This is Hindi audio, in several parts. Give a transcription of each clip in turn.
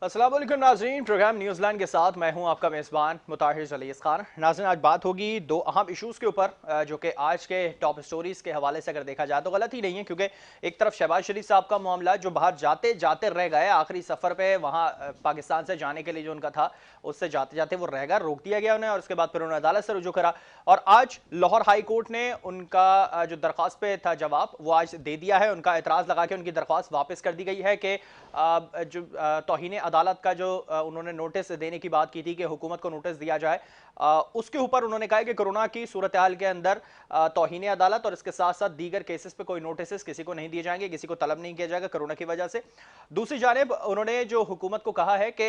अस्सलाम वालेकुम नाज़रीन, प्रोग्राम न्यूज़लैंड के साथ मैं हूं आपका मेज़बान मुताहिर जलीस खान। नाज़रीन, आज बात होगी दो अहम इशूज़ के ऊपर जो कि आज के टॉप स्टोरीज़ के हवाले से अगर देखा जाए तो गलत ही नहीं है, क्योंकि एक तरफ शहबाज शरीफ साहब का मामला जो बाहर जाते जाते रह गए आखिरी सफ़र पे, वहाँ पाकिस्तान से जाने के लिए जो उनका था उससे जाते जाते वो रह गया, रोक दिया गया उन्हें और उसके बाद फिर उन्होंने अदालत से रुजू करा। और आज लाहौर हाई कोर्ट ने उनका जो दरख्वास्त पे था जवाब वो आज दे दिया है। उनका एतराज़ लगा के उनकी दरख्वास्त वापस कर दी गई है कि जो तौहीन अदालत का जो उन्होंने नोटिस देने की बात की थी कि हुकूमत को नोटिस दिया जाए, उसके ऊपर उन्होंने कहा कि कोरोना की सूरत हाल के अंदर तौहीन अदालत और इसके साथ साथ दीगर केसेस पे कोई नोटिस किसी को नहीं दिए जाएंगे, किसी को तलब नहीं किया जाएगा कोरोना की वजह से। दूसरी जानिब उन्होंने जो हुकूमत को कहा है कि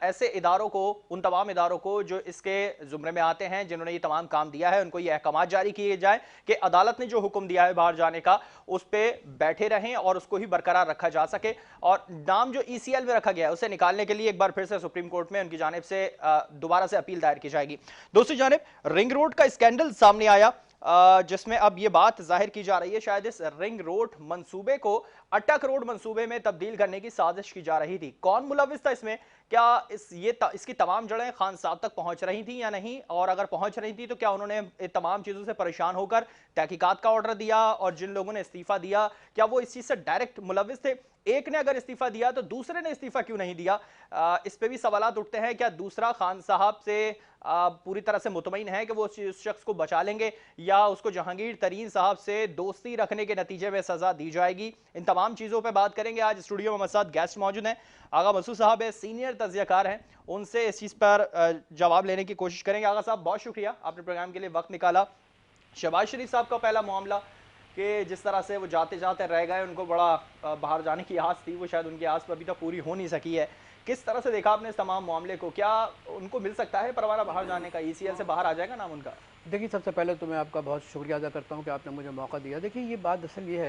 ऐसे इदारों को, उन तमाम इदारों को जो इसके जुमरे में आते हैं, जिन्होंने ये तमाम काम दिया है, उनको ये अहकाम जारी किए जाए कि अदालत ने जो हुक्म दिया है बाहर जाने का उस पर बैठे रहें और उसको ही बरकरार रखा जा सके। और नाम जो ECL में रखा गया है उसे निकालने के लिए एक बार फिर से सुप्रीम कोर्ट में उनकी जानिब से दोबारा से अपील दायर की जाएगी। दूसरी जानिब रिंग रोड का स्कैंडल सामने आया, जिसमें अब यह बात जाहिर की जा रही है शायद इस रिंग रोड मंसूबे को अटक रोड मंसूबे में तब्दील करने की साजिश की जा रही थी। कौन मुलविस था इसमें? क्या इसकी तमाम जड़ें खान साहब तक पहुंच रही थी या नहीं? और अगर पहुंच रही थी तो क्या उन्होंने तमाम चीजों से परेशान होकर तहकीकात का ऑर्डर दिया? और जिन लोगों ने इस्तीफा दिया क्या वो इस चीज से डायरेक्ट मुलविस थे? एक ने अगर इस्तीफा दिया तो दूसरे ने इस्तीफा क्यों नहीं दिया? इस पे भी सवालात उठते हैं। क्या दूसरा खान साहब से पूरी तरह से मुतमईन है कि वो उस शख्स को बचा लेंगे, या उसको जहांगीर तरीन साहब से दोस्ती रखने के नतीजे में सजा दी जाएगी? इन तमाम चीज़ों पे बात करेंगे। आज स्टूडियो में हमारे साथ गेस्ट मौजूद हैं। आगा मसूद साहब है, सीनियर तज्जियाकार हैं, उनसे इस चीज़ पर जवाब लेने की कोशिश करेंगे। आगा साहब, बहुत शुक्रिया, आपने प्रोग्राम के लिए वक्त निकाला। शहबाज शरीफ साहब का पहला मामला कि जिस तरह से वो जाते जाते रह गए, उनको बड़ा बाहर जाने की आस थी, वो शायद उनकी आस पर अभी तक पूरी हो नहीं सकी है। किस तरह से देखा आपने इस तमाम मामले को? क्या उनको मिल सकता है परवाना बाहर जाने का? ECL से बाहर आ जाएगा नाम उनका? देखिए, सबसे पहले तो मैं आपका बहुत शुक्रिया अदा करता हूँ कि आपने मुझे मौका दिया। देखिए, ये बात असल ये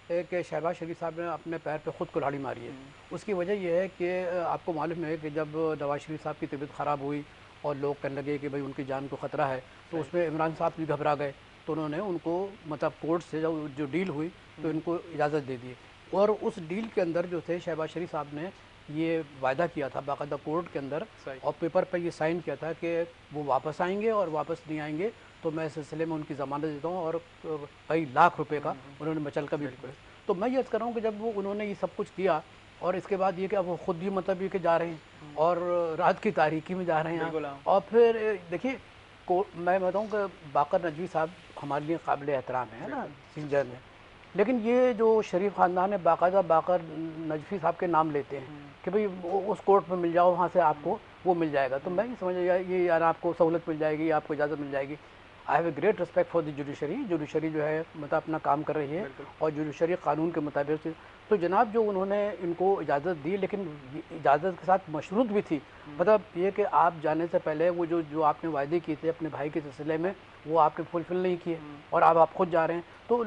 है कि शहबाज शरीफ साहब ने अपने पैर पे ख़ुद कुल्हाड़ी मारी है। उसकी वजह यह है कि आपको मालूम है कि जब नवाज शरीफ साहब की तबीयत ख़राब हुई और लोग कहने लगे कि भाई उनकी जान को ख़तरा है, तो उसमें इमरान साहब भी घबरा गए। तो उन्होंने उनको मतलब कोर्ट से जो डील हुई तो इनको इजाज़त दे दी। और उस डील के अंदर जो थे शहबाज शरीफ साहब ने ये वायदा किया था बाकायदा कोर्ट के अंदर, और पेपर पर ये साइन किया था कि वो वापस आएंगे और वापस नहीं आएंगे तो मैं इस सिलसिले में उनकी ज़मानत देता हूँ। और कई लाख रुपए का उन्होंने मचल का भी। तो मैं ये कर रहा हूँ कि जब वो उन्होंने ये सब कुछ किया और इसके बाद ये कि अब वो खुद भी मतलब ये कि जा रहे हैं और रात की तारीकी में जा रहे हैं। और फिर देखिए, मैं बताऊँ कि बाकर नजवी साहब हमारे लिए काबिल एहतराम है ना, सीनियर में। लेकिन ये जो शरीफ ख़ानदान है बाकायदा बाकर नजवी साहब के नाम लेते हैं कि भाई उस कोर्ट में मिल जाओ, वहाँ से आपको वो मिल जाएगा। तो मैं ये समझ ये यार आपको सहूलत मिल जाएगी, आपको इजाज़त मिल जाएगी। I have a great respect for the judiciary जो है मतलब अपना काम कर रही है और जुडिशरी कानून के मुताबिक से। तो जनाब जो उन्होंने इनको इजाज़त दी, लेकिन इजाज़त के साथ मशरूत भी थी, मतलब ये कि आप जाने से पहले वो जो आपने वायदे किए थे अपने भाई के सिलसिले में वो आपने फुलफिल नहीं किए और अब आप खुद जा रहे हैं। तो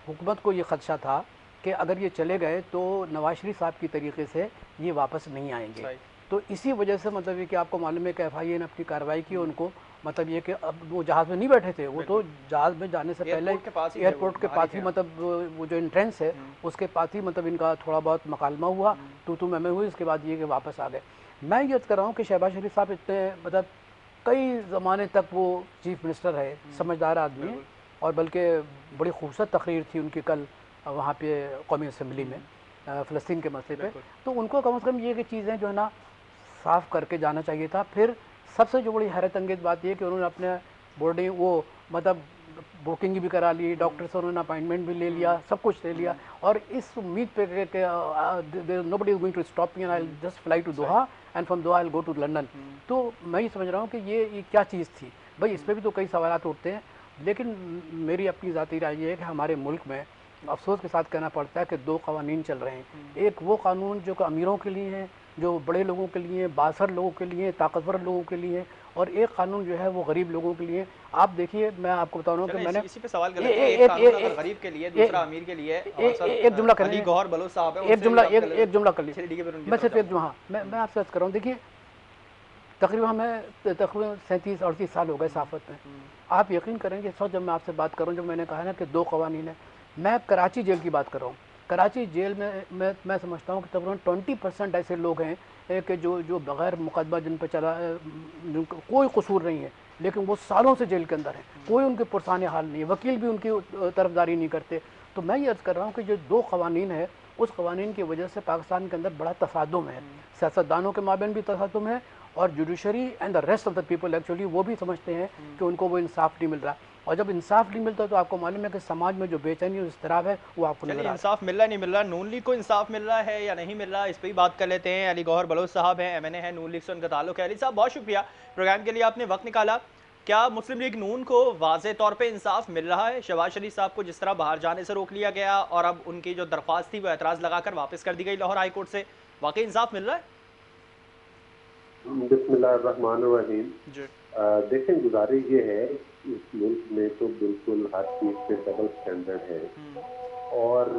हुकूमत को ये ख़दशा था कि अगर ये चले गए तो नवाज शरीफ साहब की तरीके से ये वापस नहीं आएंगे। तो इसी वजह से मतलब ये कि आपको मालूम है कि FIA ने अपनी कार्रवाई की उनको, मतलब ये कि अब वो जहाज़ में नहीं बैठे थे, वो तो जहाज़ में जाने से पहले एयरपोर्ट के पास ही मतलब वो जो एंट्रेंस है उसके पास ही मतलब इनका थोड़ा बहुत मकालमा हुआ, तू मैं हुई। उसके बाद ये कि वापस आ गए। मैं ये कर रहा हूँ कि शहबाज शरीफ साहब इतने मतलब कई ज़माने तक वो चीफ मिनिस्टर है, समझदार आदमी है, और बल्कि बड़ी खूबसूरत तकरीर थी उनकी कल वहाँ पे कौमी असम्बली में फ़लस्तीन के मसले पे। तो उनको कम से कम ये कि चीज़ें जो है ना साफ़ करके जाना चाहिए था। फिर सबसे जो बड़ी हैरत अंगेज़ बात यह कि उन्होंने अपने बोर्डिंग वो मतलब बुकिंग भी करा ली, डॉक्टर से उन्होंने अपॉइंटमेंट भी ले लिया, सब कुछ ले लिया, और इस उम्मीद पे कि nobody is going to stop me and I will just fly to Doha and from Doha I will go to London. तो मैं ये समझ रहा हूँ कि ये क्या चीज़ थी भाई। इस पर भी तो कई सवालात उठते हैं। लेकिन मेरी अपनी ज़ाती राय ये है कि हमारे मुल्क में अफसोस के साथ कहना पड़ता है कि दो क़वानीन चल रहे हैं। एक वो कानून जो कि अमीरों के लिए है, जो बड़े लोगों के लिए, बासर लोगों के लिए, ताकतवर लोगों के लिए, और एक कानून जो है वो गरीब लोगों के लिए। आप देखिए, मैं आपको बता रहा हूँ कि मैंने इसी पे सवाल कर एक कानून अगर गरीब के लिए, दूसरा अमीर के लिए, एक जुमला कर अली गौहर बलोच साहब है, एक जुमला कर लीजिए। मैं सिर्फ एक जुमला मैं आपसे अर्ज़ कर रहा हूँ। देखिए, तकरीबन हमें तकरीबन 37-38 साल हो गए साफत में। आप यकीन करेंगे इस वक्त जब मैं आपसे बात कर रहा हूँ, जब मैंने कहा ना कि दो क़वानीन है, मैं कराची जेल की बात कर रहा हूँ। कराची जेल में मैं समझता हूँ कि तकरीबन 20% ऐसे लोग हैं कि जो बगैर मुकदमा जिन पर चला जिनको कोई कसूर नहीं है, लेकिन वो सालों से जेल के अंदर हैं, कोई उनके पुरसाने हाल नहीं है, वकील भी उनकी तरफदारी नहीं करते। तो मैं ये अर्ज़ कर रहा हूँ कि जो दो कवानीन है, उस कवानीन की वजह से पाकिस्तान के अंदर बड़ा तसादुम है, सियासतदानों के माबेन भी तसादुम है, और judiciary and the rest of the people actually वो भी समझते हैं कि उनको वो इंसाफ नहीं मिल रहा। और जब इंसाफ नहीं मिलता तो आपको मालूम है कि समाज में जो बेचैनी और इज़्तिराब है वो आपको नजर चलिए, आता है। इंसाफ मिल रहा नहीं मिल रहा, नून लीग को इंसाफ मिल रहा है या नहीं मिल रहा, इस पर ही बात कर लेते हैं। अली गौहर बलोच साहब हैं, एमएनए हैं, नून लीग से उनका ताल्लुक है। अली साहब, बहुत शुक्रिया प्रोग्राम के लिए, आपने वक्त निकाला। क्या मुस्लिम लीग नून को वाज़े तौर पे इंसाफ मिल रहा है? शहबाज शरीफ साहब को जिस तरह बाहर जाने से रोक लिया गया और अब उनकी जो दरख्वास्त थी वो एतराज़ लगाकर वापस कर दी गई लाहौर हाई कोर्ट से, वाकई इंसाफ मिल रहा है? बिस्मिल्लाहिर्रहमानिर्रहीम। जी। देखें, गुजारिश ये है, इस मुल्क में तो बिल्कुल हर चीज़ पे डबल स्टैंडर्ड है। और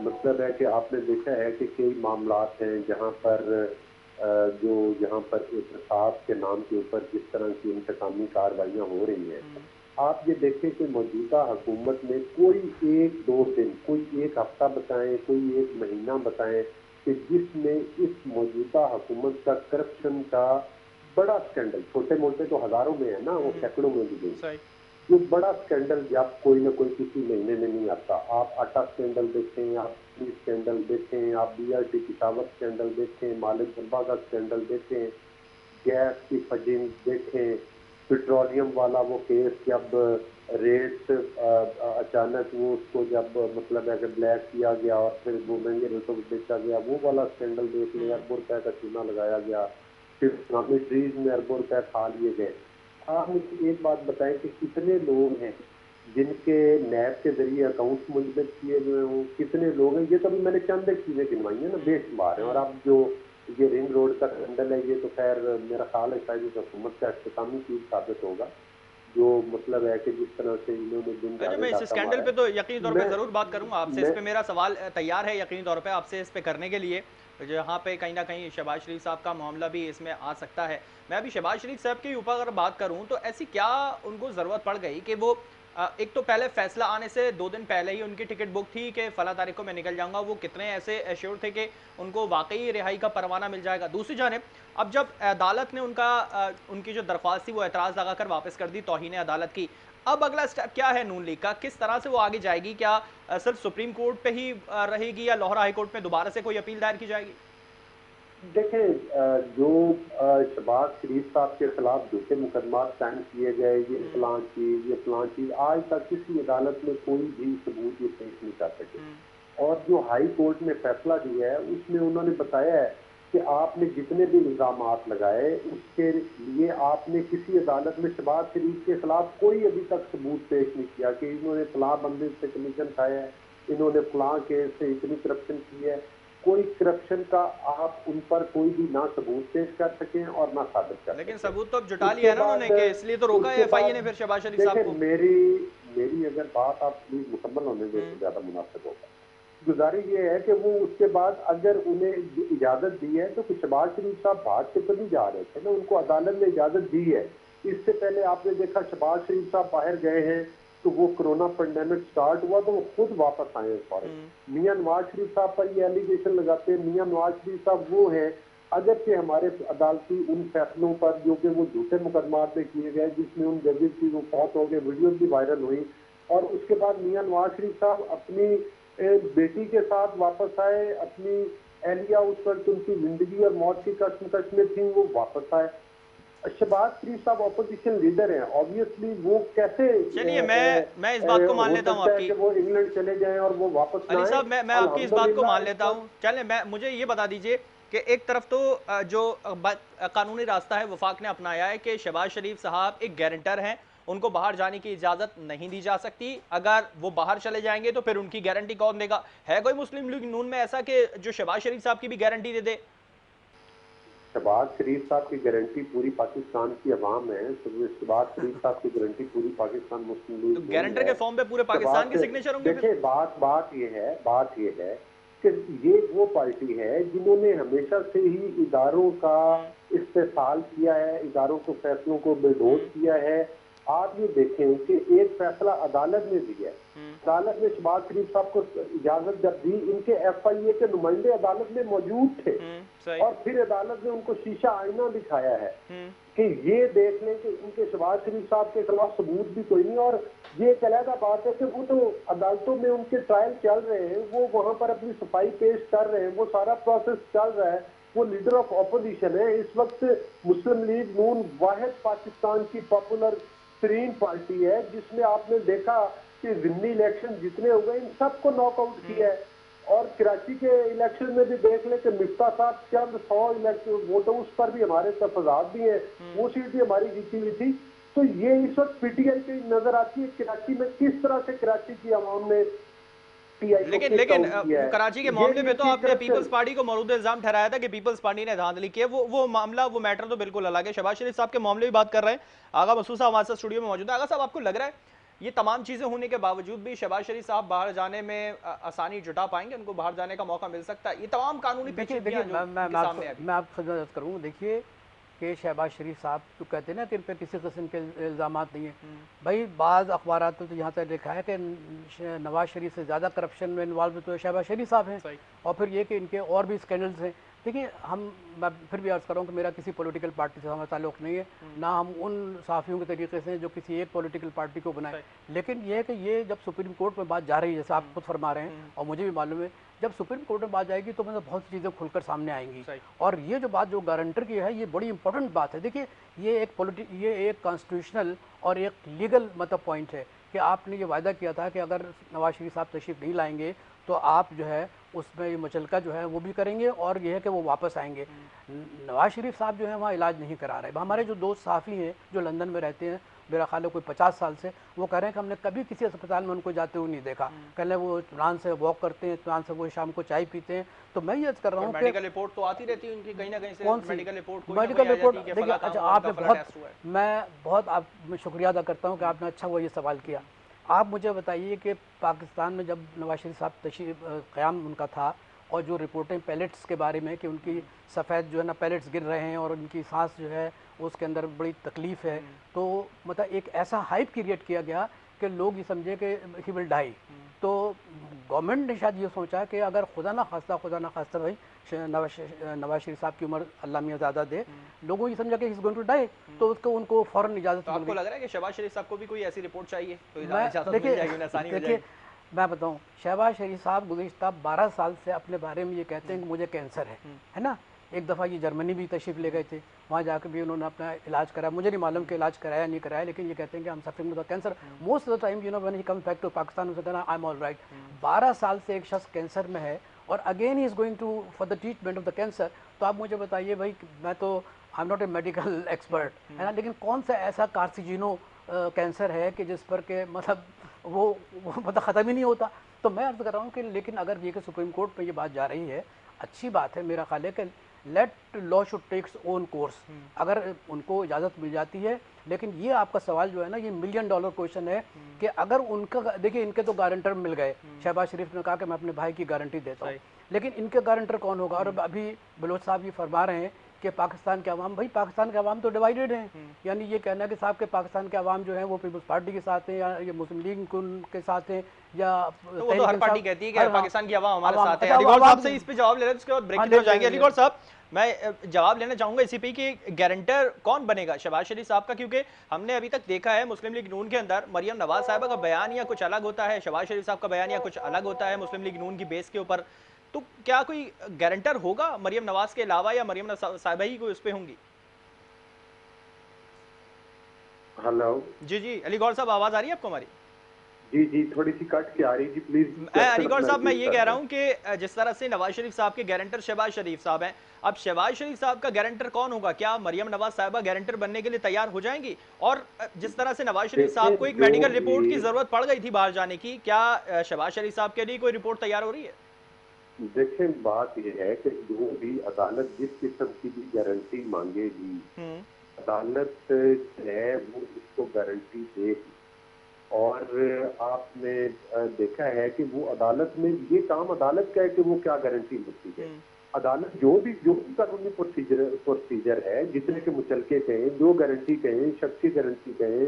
मतलब है कि आपने देखा है कि कई मामलात हैं जहाँ पर जो यहाँ पर एहतसाब के नाम के ऊपर जिस तरह की इंतकामी कार्रवाइयाँ हो रही हैं, आप ये देखें कि मौजूदा हुकूमत में कोई एक दो दिन, कोई एक हफ्ता बताएं, कोई एक महीना बताएं कि जिसमें इस मौजूदा हुकूमत का करप्शन का बड़ा स्कैंडल, छोटे मोटे तो हजारों में है ना, वो सैकड़ों में भी नहीं, सही। जो बड़ा स्कैंडल जब कोई ना कोई किसी महीने में नहीं आता। आप आटा स्कैंडल देखें, आप स्कैंडल देखें, आप बीआरटी पिशावर स्कैंडल देखें, मालिक जब्बा का स्कैंडल देखें, गैस की फजिंग देखें, पेट्रोलियम वाला वो केस जब रेट अचानक वो उसको जब मतलब है कि ब्लैक किया गया और फिर वो महंगे रेटों में बेचा गया, वो वाला स्कैंडल देख लिया, अरबों रुपए का चूना लगाया गया, फिर इस्लामी ट्रीज में अरबों रुपए खा लिए गए। आप मुझे एक बात बताएं कि कितने लोग हैं जिनके नैब के जरिए अकाउंट मुंजमद किए हुए हों, कितने लोग हैं? ये तो अभी मैंने चंद एक चीजें गिनवाई है ना, बेशुमार है। और अब जो ये रिंग रोड का स्कैंडल है, ये तो खैर मेरा ख्याल है शायद इस हुकूमत का इख्तितामी चीज साबित होगा, जो मतलब है कि जिस तरह से इन्होंने दिन अच्छा, मैं दहाड़े इस डाका स्कैंडल मारा पे है। तो यकीनी तौर पे मैं ज़रूर बात करूंगा आपसे, इस मैं पे मेरा सवाल तैयार है यकीनी तौर पे आपसे इस पे करने के लिए, जहाँ पे कहीं ना कहीं शहबाज शरीफ साहब का मामला भी इसमें आ सकता है। मैं अभी शहबाज शरीफ साहब के ऊपर अगर बात करूं तो ऐसी क्या उनको ज़रूरत पड़ गई कि वो एक तो पहले फैसला आने से 2 दिन पहले ही उनकी टिकट बुक थी कि फला तारीख को मैं निकल जाऊंगा, वो कितने ऐसे एश्योर थे कि उनको वाकई रिहाई का परवाना मिल जाएगा? दूसरी जानिब अब जब अदालत ने उनकी जो दरख्वास्त थी वो एतराज़ लगाकर वापस कर दी, तौहीन अदालत की, अब अगला स्टेप क्या है नून लीग का? किस तरह से वो आगे जाएगी? क्या सिर्फ सुप्रीम कोर्ट पे ही रहेगी या लाहौर हाई कोर्ट में दोबारा से कोई अपील दायर की जाएगी? देखें, जो शहबाज शरीफ साहब के खिलाफ झूठे मुकदमा कायम किए गए, ये फलां चीज, आज तक किसी अदालत में कोई भी सबूत ये पेश नहीं कर सके। और जो हाई कोर्ट ने फैसला दिया है उसमें उन्होंने बताया है कि आपने जितने भी इल्जाम लगाए उसके लिए आपने किसी अदालत में शहबाज शरीफ के खिलाफ कोई अभी तक सबूत पेश नहीं किया कि इन्होंने फलां बंदे से कमीशन खाया है, इन्होंने फलां केस से इतनी करप्शन की है। कोई करप्शन का आप उन पर कोई भी ना सबूत पेश कर सकें और ना साबित कर लेकिन सकें। सबूत तो अब जुटा लिया उसके है ना उन्होंने, बाद कि इसलिए तो रोका है उसके एफआईए बाद ने फिर शहबाज शरीफ साहब देखें, को। मेरी मेरी अगर बात आप प्लीज मुकम्मल होने दें तो ज्यादा मुनासिब होगा। गुजारिश ये है कि वो उसके बाद अगर उन्हें इजाजत दी है, तो शहबाज शरीफ साहब भाग के तो नहीं जा रहे थे ना, उनको अदालत ने इजाजत दी है। इससे पहले आपने देखा शहबाज शरीफ साहब बाहर गए हैं तो वो कोरोना पेंडेमिक स्टार्ट हुआ तो वो खुद वापस आए फौरन। मियां नवाज शरीफ साहब पर ये एलिगेशन लगाते हैं। मियां नवाज शरीफ साहब वो हैं, अगर से हमारे अदालती उन फैसलों पर जो कि वो झूठे मुकदमा में किए गए जिसमें उन जजेस की वो फौत हो गए, वीडियो भी वायरल हुई, और उसके बाद मियां नवाज शरीफ साहब अपनी बेटी के साथ वापस आए, अपनी एहलिया उस वक्त उनकी जिंदगी और मौत की कश्मकश में थी, वो वापस आए। शहबाज शरीफ साहब ऑपोजिशन लीडर हैं, ऑब्वियसली वो कैसे चलिए, मैं इस बात को मान हो लेता हूँ सकता है आपकी। कि वो इंग्लैंड चले जाएं और वो वापस ना अली आए। साहब, मैं आपकी इस बात को अल्हम्दुलिल्लाह मान इस लेता वक्त हूँ। चलें, मैं मुझे ये बता दीजिए कि एक तरफ तो जो कानूनी रास्ता है वफाक ने अपनाया है कि शहबाज शरीफ साहब एक गारंटर हैं, उनको बाहर जाने की इजाजत नहीं दी जा सकती। अगर वो बाहर चले जाएंगे तो फिर उनकी गारंटी कौन देगा? है कोई मुस्लिम लीग नून में ऐसा कि जो शहबाज शरीफ साहब की भी गारंटी दे दे? शहबाज शरीफ साहब की गारंटी पूरी पाकिस्तान की अवाम है, तो शहबाज शरीफ साहब की गारंटी पूरी पाकिस्तान मुस्लिम तो लीग नहीं गारंटर है। के फॉर्म पे पूरे पाकिस्तान के सिग्नेचर होंगे फिर? देखिए, बात ये है कि ये वो पार्टी है जिन्होंने हमेशा से ही इदारों का इस्तेसाल किया है, इदारों को फैसलों को बेडोज किया है। आप ये देखें कि एक फैसला अदालत ने दिया है अदालत ने शहबाज शरीफ साहब को इजाजत जब दी, इनके FIA के नुमाइंदे अदालत में मौजूद थे सही। और फिर अदालत ने उनको शीशा आईना दिखाया है कि ये देख लें कि इनके शहबाज शरीफ साहब के खिलाफ सबूत भी कोई नहीं। और ये एक अलग बात है कि वो तो अदालतों में उनके ट्रायल चल रहे हैं, वो वहां पर अपनी सफाई पेश कर रहे हैं, वो सारा प्रोसेस चल रहा है, वो लीडर ऑफ ऑपोजिशन है इस वक्त। मुस्लिम लीग नून वाहिद पाकिस्तान की पॉपुलर तरीन पार्टी है जिसने आपने देखा कि जिमनी इलेक्शन जितने हो गए इन सबको नॉकआउट किया है। और कराची के इलेक्शन में भी देख ले कि मिफ्ता साहब चंद 100 इलेक्शन वोटों उस पर भी हमारे तफजात भी हैं, वो सीट भी हमारी जीती हुई थी। तो ये इस वक्त PTI की नजर आती है कराची में किस तरह से कराची की आवाम ने लेकिन कराची के मामले में तो आपने पीपल्स पार्टी को मौजूद इल्जाम ठहराया था कि पीपल्स पार्टी ने धांधली की है। वो मामला, वो मैटर तो बिल्कुल अलग है। शहबाज शरीफ साहब के मामले की बात कर रहे हैं। आगा मसूद साहब हमारे साथ स्टूडियो में मौजूद है। आगा साहब, आपको लग रहा है ये तमाम चीजें होने के बावजूद भी शहबाज शरीफ साहब बाहर जाने में आसानी जुटा पाएंगे? उनको बाहर जाने का मौका मिल सकता है? ये तमाम कानूनी पेचीदगियां जो सामने आ रही। मैं आपको खिदमत करूँ। देखिए कि शहबाज शरीफ साहब तो कहते हैं ना कि इन पर किसी किस्म के इल्ज़ाम नहीं है। भाई बाज़ अखबारात तो यहाँ तक लिखा है कि नवाज शरीफ से ज़्यादा करप्शन में इन्वॉल्व तो शहबाज शरीफ साहब हैं। और फिर ये कि इनके और भी स्कैंडल्स हैं। देखिए मैं फिर भी अर्ज़ कर रहा हूँ कि मेरा किसी पॉलिटिकल पार्टी से हमारा ताल्लुक़ नहीं है, ना हम उन सहाफ़ियों के तरीके से जो किसी एक पॉलिटिकल पार्टी को बनाए। लेकिन ये है कि ये जब सुप्रीम कोर्ट में बात जा रही है, जैसे आप खुद फरमा रहे हैं और मुझे भी मालूम है, जब सुप्रीम कोर्ट में बात जाएगी तो मतलब बहुत सी चीज़ें खुलकर सामने आएंगी। और ये जो बात जो गारंटर की है, ये बड़ी इंपॉर्टेंट बात है। देखिए ये एक कॉन्स्टिट्यूशनल और एक लीगल मतलब पॉइंट है कि आपने ये वायदा किया था कि अगर नवाज शरीफ साहब तशरीफ़ नहीं लाएंगे तो आप जो है उसमें ये मुचलका जो है वो भी करेंगे और ये है कि वो वापस आएंगे। नवाज शरीफ साहब जो है वहाँ इलाज नहीं करा रहे। हमारे जो दोस्त सहाफ़ी हैं जो लंदन में रहते हैं, मेरा ख्याल है कोई 50 साल से, वो कह रहे हैं कि हमने कभी किसी अस्पताल में उनको जाते हुए नहीं देखा। पहले वो इत्मीनान से वॉक करते हैं, इत्मीनान से वो शाम को चाय पीते हैं। तो मैं ये कर रहा हूँ कि मेडिकल रिपोर्ट तो आती रहती है उनकी कहीं ना कहीं से। कौन सी मेडिकल रिपोर्ट देखिए, अच्छा आपने मैं शुक्रिया अदा करता हूँ कि आपने अच्छा हुआ ये सवाल किया। आप मुझे बताइए कि पाकिस्तान में जब नवाज शरीफ साहब तशरीफ़ क़याम उनका था और जो रिपोर्टें पैलेट्स के बारे में कि उनकी सफ़ेद जो है ना पैलेट्स गिर रहे हैं और उनकी सांस जो है उसके अंदर बड़ी तकलीफ़ है, तो मतलब एक ऐसा हाइप क्रिएट किया गया कि लोग ये समझे कि ही विल डाई। तो गवर्नमेंट ने शायद ये सोचा कि अगर खुदा ना खास्ता भाई नवाज शरीफ साहब की उम्र अल्लाह मियां ज़्यादा दे, लोगों ये समझा कि इज गोइंग टू डाई, तो उसको उनको फ़ौरन इजाज़त मिल गई। आपको लग रहा है कि शहबाज शरीफ साहब को भी कोई ऐसी रिपोर्ट चाहिए तो देखिए मैं बताऊँ, शहबाज शरीफ साहब गुज़िश्ता 12 साल से अपने बारे में ये कहते हैं कि मुझे कैंसर है ना। एक दफ़ा ये जर्मनी भी तशरीफ़ ले गए थे, वहाँ जाकर भी उन्होंने अपना इलाज कराया। मुझे नहीं मालूम कि इलाज कराया नहीं कराया, लेकिन ये कहते हैं कि हम suffering with cancer most of the time when he comes back to Pakistan उसे कहना आई एम ऑल राइट। 12 साल से एक शख्स कैंसर में है और again he is going to for the treatment of the cancer. तो आप मुझे बताइए भाई, मैं तो I am not a medical expert है ना, लेकिन कौन सा ऐसा कार्सिजिनो कैंसर है कि जिस पर के मतलब वो मतलब ख़त्म ही नहीं होता। तो मैं अर्ज़ कर रहा हूँ कि लेकिन अगर ये कि सुप्रीम कोर्ट में ये बात जा रही है, अच्छी बात है। मेरा ख्याल है कि let law should takes own course, अगर उनको इजाज़त मिल जाती है। लेकिन ये आपका सवाल जो है ना, ये $1 मिलियन क्वेश्चन है कि अगर उनका, देखिए इनके तो गारंटर मिल गए। शहबाज शरीफ ने कहा कि मैं अपने भाई की गारंटी देता हूँ, लेकिन इनके गारंटर कौन होगा? और अभी बलोच साहब ये फरमा रहे हैं कि पाकिस्तान के अवाम, भाई पाकिस्तान के अवाम तो डिवाइडेड हैं। यानी ये कहना है कि साहब के पाकिस्तान के अवाम जो है वो पीपल्स पार्टी के साथ हैं या ये मुस्लिम लीग के साथ हैं या तो वो तो हर पार्टी कहती है कि पाकिस्तान की अवाम हमारे साथ है। अलीगौर साहब से इस पे जवाब ले रहे हैं, उसके बाद ब्रेक पे हो जाएंगे। अलीगौर साहब, मैं जवाब लेना चाहूंगा इसी पे कि गारंटर कौन बनेगा शहबाज शरीफ साहब का, क्योंकि हमने अभी तक देखा है मुस्लिम लीग नून के अंदर मरियम नवाज साहिबा का बयान या कुछ अलग होता है, शहबाज शरीफ साहब का बयान या कुछ अलग होता है मुस्लिम लीग नून की बेस के ऊपर। तो क्या कोई गारंटर होगा मरियम नवाज के अलावा या मरियम साहिबा ही कोई उस पे होंगी? हेलो जी अलीगौर साहब, आवाज आ रही है आपको हमारी? जी थोड़ी सी कट के आ रही जी, प्लीज। अलीगौर साहब, मैं ये कह रहा हूं कि जिस तरह से नवाज शरीफ साहब के गारंटर शहबाज शरीफ साहब हैं, अब शहबाज शरीफ साहब का गारंटर कौन होगा? क्या मरियम नवाज साहिबा गारंटर बनने के लिए तैयार हो जाएंगी? और जिस तरह से नवाज शरीफ साहब को एक मेडिकल रिपोर्ट की जरूरत पड़ गई थी बाहर जाने की, क्या शहबाज शरीफ साहब के लिए कोई रिपोर्ट तैयार हो रही है? देखें, बात यह है कि जो भी अदालत जिस किस्म की भी गारंटी मांगेगी, अदालत है वो उसको गारंटी देगी। और आपने देखा है कि वो अदालत में ये काम अदालत का है कि वो क्या गारंटी देती है। अदालत जो भी कानूनी प्रोसीजर है, जितने के मुचलके कहें, जो गारंटी कहें, शख्सी गारंटी कहें,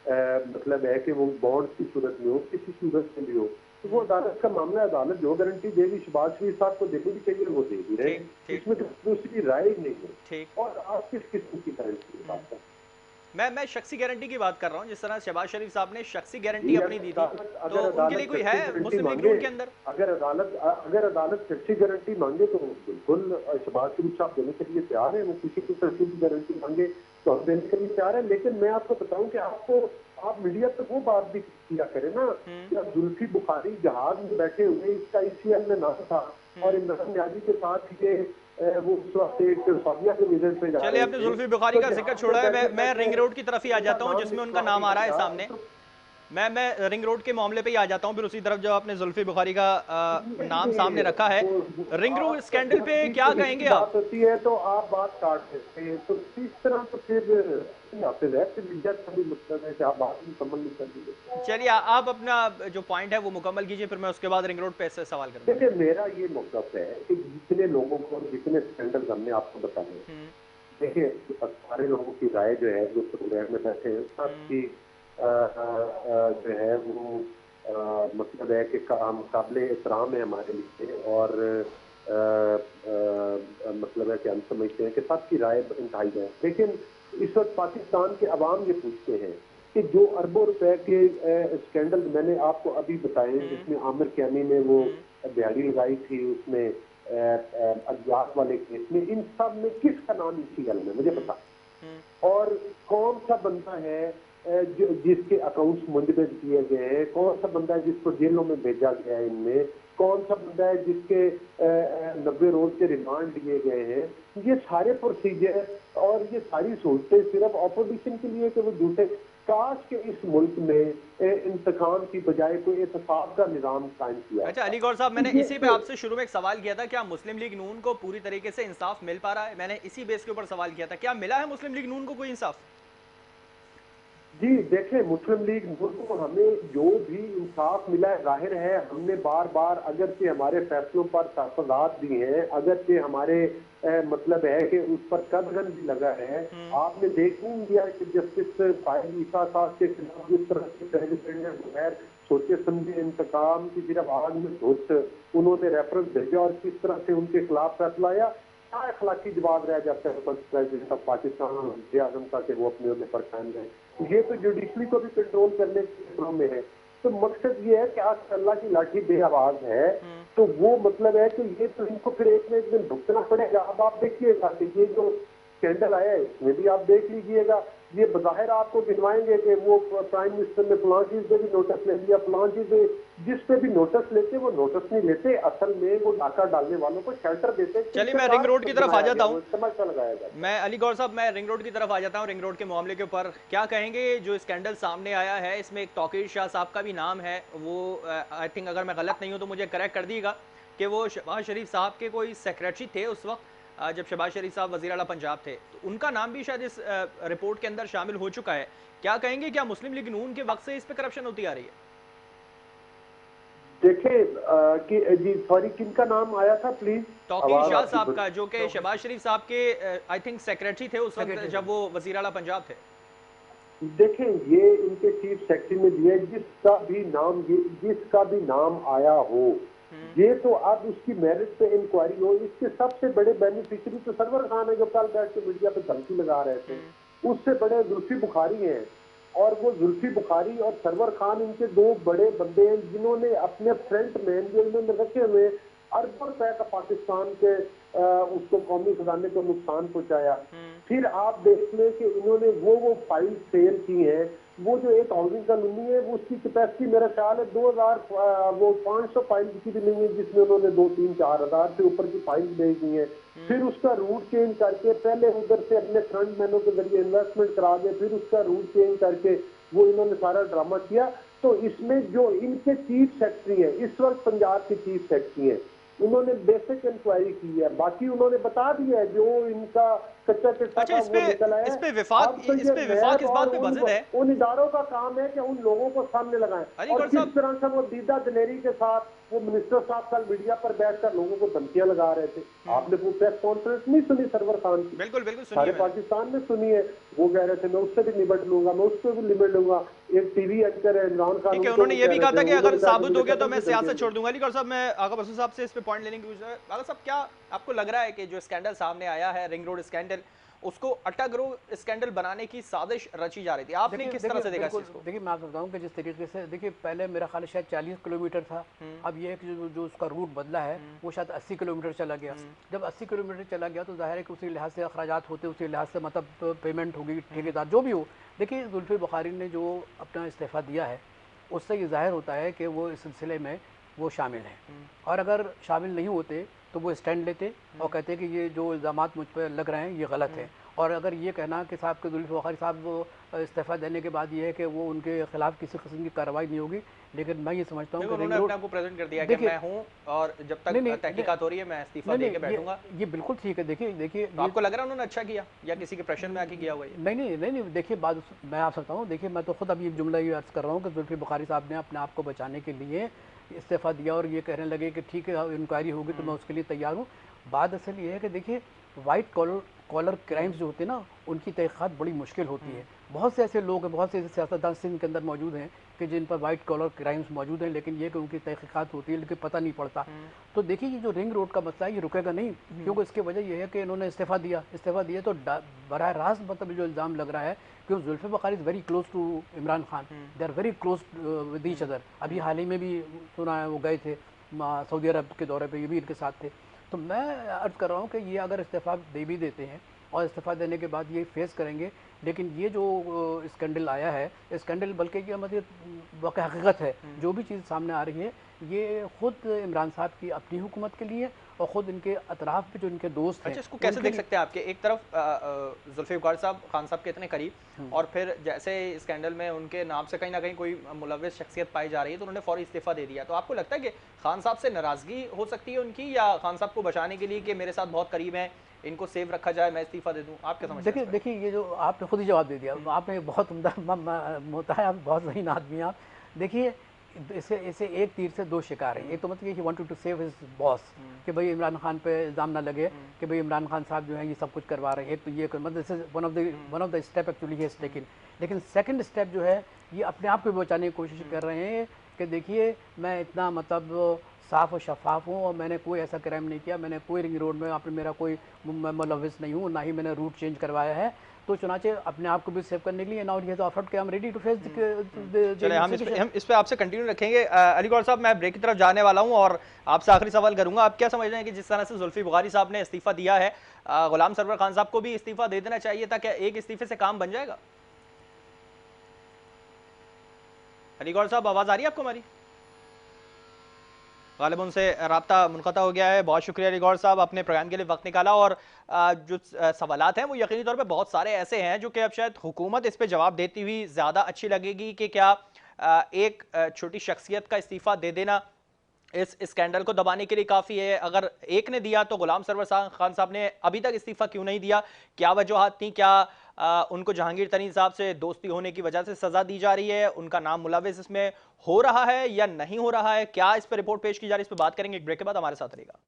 मतलब है कि वो बॉन्ड की सूरत में हो, किसी सूरत में भी हो, तो वो अदालत का मामला है। अदालत जो गारंटी देगी शहबाज शरीफ साहब को देनी भी चाहिए, वो दे भी रहे, ठीक ठीक इसमें तो दूसरी राय ही नहीं है। ठीक। और आप किस किस्म की गारंटी बात करते हैं? मैं शख्सी गारंटी की बात कर रहा हूँ, जिस तरह शहबाज शरीफ साहब ने शख्सी गारंटी जी, अपनी दी थी, तो अगर उनके लिए अदालत कोई शख्सी है गारंटी मुस्लिम लीग मांगे, नून के अंदर? अगर अदालत शख्सी गारंटी मांगे तो बिल्कुल शहबाज शरीफ साहब देने के लिए तैयार है। वो किसी की शख्सी की गारंटी मांगे तो हम देने के लिए तैयार है। लेकिन मैं आपको बताऊं कि आप मीडिया पर वो बात भी किया करें ना कि अब जुल्फी बुखारी जहाज में बैठे हुए, इसका ICL में नाम था और इमरान न्याजी के साथ ये वो उस वक्त एक सौदिया के विजिट पे जा चलिए, रहे आपने थे, जुल्फी बुखारी तो का जिक्र जहाज छोड़ा पे है, बैठे मैं रिंग बैठे रोड की तरफ ही आ उनका जाता हूँ नाम जिसमें उनका लिखवा नाम आ रहा है दिया। सामने। तो मैं रिंग रोड के मामले पे ही आ जाता हूँ, फिर उसी तरफ जो आपने जुल्फी बुखारी का नाम सामने रखा है, रिंग रोड आप स्कैंडल जब पे भी क्या पुलिस की कहेंगे आप? बात होती है तो आप बात काट देते हैं, तो इस तरह तो फिर नाफिज है, फिर मीडिया का भी मतलब है कि आप बात मुकम्मल नहीं कर दीजिए। चलिए, आप अपना जो पॉइंट है वो मुकम्मल कीजिए, फिर मैं उसके बाद रिंग रोड पे से सवाल करूंगा। देखिए, मेरा ये मौक़िफ़ है कि जितने लोगों को और जितने स्कैंडल हमने आपको बताए, हम्म देखिए सारे लोगों की राय जो है, जो प्रोग्राम में बैठे हैं, सबकी जो है वो मतलब है कि हम काबिल एहतराम है हमारे लिए, और मतलब है कि हम समझते हैं कि सबकी राय इंतहाई है। लेकिन इस वक्त पाकिस्तान के अवाम ये पूछते हैं कि जो अरबों रुपए के स्कैंडल मैंने आपको अभी बताए, जिसमें आमिर कैनी ने वो दिहाड़ी लगाई थी, उसमें अज्ञात वाले केस में, इन सब में किसका नाम ICL में, मुझे बता। और कौन सा बंदा है जो जिसके अकाउंट्स मुंजमद किए गए हैं, कौन सा बंदा है जिसको जेलों में भेजा गया है, इनमें कौन सा बंदा है जिसके 90 रोज के रिमांड लिए गए हैं। ये सारे प्रोसीजर और ये सारी सहूलतें सिर्फ ऑपोजिशन के लिए कि वो झूठे, काश के इस मुल्क में इंतकाम की बजाय कोई एहतसाब का निज़ाम कायम किया। अच्छा अली गौर साहब, मैंने ये इसी पे आपसे शुरू में एक सवाल किया था, क्या मुस्लिम लीग नून को पूरी तरीके से इंसाफ मिल पा रहा है? मैंने इसी बेस के ऊपर सवाल किया था, क्या मिला है मुस्लिम लीग नून को कोई इंसाफ? जी देखें, मुस्लिम लीग नून को हमें जो भी इंसाफ मिला है, जाहिर है हमने बार बार अगरचे हमारे फैसलों पर तहफ़्फ़ुज़ात दी हैं, अगरचे हमारे मतलब है कि उस पर कदगन भी लगा है। आपने देख नहीं लिया कि जस्टिस फाइज ईसा साहब के खिलाफ जिस तरह से प्रेसिडेंट ने बगैर सोचे समझे इंतकाम की सिर्फ आग में धुत उन्होंने रेफरेंस भेजा और किस तरह से उनके खिलाफ फैसला आया, क्या अखलाकी जवाब रह जाता है प्रेसिडेंट ऑफ पाकिस्तान और वज़ीर आज़म का कि वो अपने ओहदे पर कायम रहे। ये तो जुडिशरी को भी कंट्रोल करने के खतरों में है। तो मकसद ये है कि आज अल्लाह की लाठी बेआवाज है, तो वो मतलब है कि ये तो इनको फिर एक न एक दिन भुगतना पड़ेगा। अब आप देखिएगा कि ये जो स्कैंडल आया है, इसमें भी आप देख लीजिएगा, ये बज़ाहिर आपको गिनवाएंगे कि वो प्राइम मिनिस्टर ने फलां चीज पे भी नोटिस ले लिया, फलां चीज पे, जिस पे भी नोटिस लेते वो नोटिस नहीं लेते, असल में वो डाका डालने वालों को शेल्टर देते। चलिए, मैं रिंग रोड की तरफ आ जाता हूँ। तमाशा लगाया जाता है। मैं अली गौर साहब, मैं रिंग रोड की तरफ आ जाता हूँ। रिंग रोड के मामले के ऊपर क्या कहेंगे? जो स्कैंडल सामने आया है, इसमें एक तौकीर शाह साहब का भी नाम है। वो आई थिंक, अगर मैं गलत नहीं हूँ तो मुझे करेक्ट कर दीजिएगा, कि वो शहबाज शरीफ साहब के कोई सेक्रेटरी थे उस वक्त जब शहबाज शरीफ साहब वज़ीर आला पंजाब थे, तो उनका नाम भी शायद इस रिपोर्ट के अंदर शामिल हो चुका है। क्या कहेंगे, क्या मुस्लिम लीग नून के वक्त से इस पे करप्शन होती आ रही है? देखें कि जी सॉरी, किनका नाम आया था प्लीज? तौकीर शाह साहब का, जो कि शहबाज शरीफ साहब के आई थिंक सेक्रेटरी थे उस वक्त जब वो वज़ीर आला पंजाब थे। देखें, ये इनके चीफ सेक्रेटरी में दिया, जिसका भी नाम आया हो, ये तो अब उसकी मेरिट पे इंक्वायरी हो। इसके सबसे बड़े बेनिफिशियरी तो सरवर खान है, जो कल बैठ के मीडिया पे धमकी लगा रहे थे। उससे बड़े जुल्फी बुखारी हैं, और वो जुल्फी बुखारी और सरवर खान इनके दो बड़े बंदे हैं जिन्होंने अपने फ्रंट मैन जो इन्होंने रखे हुए अरबों रुपए का पाकिस्तान के उसको कौमी खजाने को नुकसान पहुंचाया। फिर आप देख लें कि इन्होंने वो फाइल सेल की है, वो जो एक हाउसिंग कॉलोनी है, वो उसकी कैपेसिटी मेरा ख्याल है 500 फाइल की भी नहीं है, जिसमें उन्होंने 2-3-4 हज़ार से ऊपर की फाइल भेज दी है। फिर उसका रूट चेंज करके पहले उधर से अपने फ्रंट मैनों के जरिए इन्वेस्टमेंट करा दे, फिर उसका रूट चेंज करके वो इन्होंने सारा ड्रामा किया। तो इसमें जो इनके चीफ सेक्रेटरी है, इस वक्त पंजाब के चीफ सेक्रेटरी है, उन्होंने बेसिक इंक्वायरी की है, बाकी उन्होंने बता दिया है जो इनका कच्चा चिट्ठा अच्छा, था वो निकला है। अब तो इस ये पे विफाक नैब इस और बात पे बज़िद है। उन इदारों का काम है कि उन लोगों को सामने लगाएं, अली और गौहर किस साहब, तरह से वो दीदा दिलेरी के साथ वो मिनिस्टर साहब कल मीडिया पर बैठकर लोगों को धमकियां लगा रहे थे। आपने वो प्रेस कॉन्फ्रेंस नहीं सुनी सरवर खान की? बिल्कुल बिल्कुल सारे सुनिए मैंने। पाकिस्तान में सुनी है। वो कह रहे थे मैं उससे भी निपट लूंगा, मैं उससे भी निपट लूंगा। एक टीवी एंकर है इमरान खान, ठीक है, उनको उन्होंने वो ये कह भी रहे कहा थे, था कि अगर उन्होंने कहा कि साबित मुझे हो गया तो कत्ल मैं की धमकी सियासत दी। छोड़ दूंगा। अली गौहर साहब, मैं आगा बसु साहब से इस पे पॉइंट लेने की कोशिश, आगा साहब क्या आपको लग रहा है कि जो स्कैंडल सामने आया है, रिंग रोड स्कैंडल, उसको अट्टा ग्रोह स्कैंडल बनाने की साजिश रची जा रही थी? आपने देखिए किस तरह देखिए से देखा इस बिल्कुल, चीज को? देखिए मैं आपको बताऊं कि जिस तरीके से, देखिए पहले मेरा ख्याल है शायद 40 किलोमीटर था, अब ये है कि जो उसका रूट बदला है वो शायद 80 किलोमीटर चला गया। जब 80 किलोमीटर चला गया तो जाहिर है कि उसी लिहाज से अखराजात होते, उसी लिहाज से मतलब तो पेमेंट होगी, ठेकेदार जो भी हो। देखिए जुल्फी बुखारी ने जो अपना इस्तीफ़ा दिया है उससे ये ज़ाहिर होता है कि वो इस सिलसिले में वो शामिल हैं, और अगर शामिल नहीं होते तो वो स्टैंड लेते और कहते कि ये जो इल्ज़ामात मुझ पर लग रहे हैं ये गलत है। और अगर ये कहना कि साहब के जुल्फ़ी बुखारी साहब इस्तीफ़ा देने के बाद ये है कि वो उनके खिलाफ किसी किस्म की कार्रवाई नहीं होगी, लेकिन मैं ये समझता हूँ कि रिंग उन्होंने अपने रोड, आप को प्रेजेंट कर दिया कि देखिए मैं हूं और जब तक नहीं नहीं तहकीकात हो रही है मैं इस्तीफा नहीं दे के नहीं बैठूंगा। ये बिल्कुल ठीक है। देखिए देखिए तो ये आपको लग रहा है उन्होंने अच्छा किया या किसी के प्रेशर में आके किया हुआ ये? नहीं, देखिए बात मैं आप सकता हूँ, देखिए मैं तो खुद अभी जुमला ये अर्ज़ कर रहा हूँ कि जुल्फ़ी बुखारी साहब ने अपने आप को बचाने के लिए इस्तीफ़ा दिया और ये कहने लगे कि ठीक है इंक्वायरी होगी तो मैं उसके लिए तैयार हूँ। बात असल ये है कि देखिए वाइट कॉलर क्राइम्स जो होते हैं ना उनकी तहक़ीक़ात बड़ी मुश्किल होती है। बहुत से ऐसे लोग हैं, बहुत से ऐसे सियासतदान सिंध के अंदर मौजूद हैं कि जिन पर वाइट कॉलर क्राइम्स मौजूद हैं, लेकिन ये कि उनकी तहक़ीक़ात होती है लेकिन पता नहीं पड़ता। तो देखिए ये जो रिंग रोड का मसला है ये रुकेगा नहीं, क्योंकि इसकी वजह यह है कि इन्होंने इस्तीफ़ा दिया तो बराह रास्त मतलब जो इल्ज़ाम लग रहा है कि Zulfi Bukhari is very close to Imran Khan, they are very close with each other. अभी हाल ही में भी सुना है वो गए थे सऊदी अरब के दौरे पे, ये भी इनके साथ थे। तो मैं अर्ज़ कर रहा हूँ कि ये अगर इस्तीफ़ा दे भी देते हैं और इस्तीफ़ा देने के बाद ये फेस करेंगे, लेकिन ये जो स्कैंडल आया है, स्कैंडल बल्कि ये मतलब वाक़ई हकीकत है, जो भी चीज़ सामने आ रही है ये ख़ुद इमरान साहब की अपनी हुकूमत के लिए और ख़ुद इनके अतराफ़ पे जो इनके दोस्त हैं। अच्छा, इसको कैसे देख सकते हैं आपके एक तरफ जुल्फ़ी बुखारी साहब खान साहब के इतने करीब, और फिर जैसे स्कैंडल में उनके नाम से कहीं ना कहीं कोई मुलव्विस शख्सियत पाई जा रही है तो उन्होंने फौरी इस्तीफ़ा दे दिया। तो आपको लगता है कि खान साहब से नाराज़गी हो सकती है उनकी, या खान साहब को बचाने के लिए कि मेरे साथ बहुत करीब हैं, इनको सेव रखा जाए, मैं इस्तीफ़ा दे दूँ? आप क्या समझते हैं? देखिए ये जो आपने खुद ही जवाब दे दिया, आपने बहुत उम्दा होता है, आप बहुत ज़हीन आदमी हैं आप। देखिए इसे इसे एक तीर से दो शिकार हैं। एक तो मतलब he wanted to save his boss कि भाई इमरान खान पे इल्ज़ाम ना लगे कि भाई इमरान खान साहब जो है ये सब कुछ करवा रहे हैं। एक तो ये मतलब this is one of the step actually he has taken. लेकिन सेकंड स्टेप जो है ये अपने आप को बचाने की कोशिश कर रहे हैं कि देखिए मैं इतना मतलब साफ़ और शफाफ हूँ और मैंने कोई ऐसा क्राइम नहीं किया, मैंने कोई रिंग रोड में आपने मेरा कोई मुलव्विस नहीं हूँ, ना ही मैंने रूट चेंज करवाया है। तो चुनाचे अपने आप को भी सेव करने के लिए नाउ ये तो ऑफर्ड कि I am ready to face चलिए हम इस पे आपसे कंटिन्यू रखेंगे। अली गौहर साहब, मैं ब्रेक की तरफ जाने वाला हूं और आपसे आखिरी सवाल करूंगा। आप क्या समझ रहे हैं कि जिस तरह से जुल्फ़ी बुखारी साहब ने इस्तीफा दिया है, गुलाम सरवर खान साहब को भी इस्तीफा दे देना चाहिए था? क्या एक इस्तीफे से काम बन जाएगा? अली गौहर साहब, आवाज आ रही है आपको हमारी? गालिब उनसे राब्ता मुनक़ता हो गया है। बहुत शुक्रिया अली गौहर साहब, अपने प्रोग्राम के लिए वक्त निकाला। और जो सवालात हैं वो यकीनी तौर पे बहुत सारे ऐसे हैं जो कि अब शायद हुकूमत इस पे जवाब देती हुई ज़्यादा अच्छी लगेगी कि क्या एक छोटी शख्सियत का इस्तीफ़ा दे देना इस स्कैंडल को दबाने के लिए काफ़ी है? अगर एक ने दिया तो गुलाम सरवर खान साहब ने अभी तक इस्तीफ़ा क्यों नहीं दिया? क्या वजूहात थी? क्या उनको जहांगीर तरीन साहब से दोस्ती होने की वजह से सज़ा दी जा रही है? उनका नाम मुलव्विस इसमें हो रहा है या नहीं हो रहा है? क्या इस पर रिपोर्ट पेश की जा रही है? इस पर बात करेंगे एक ब्रेक के बाद। हमारे साथ रहेगा।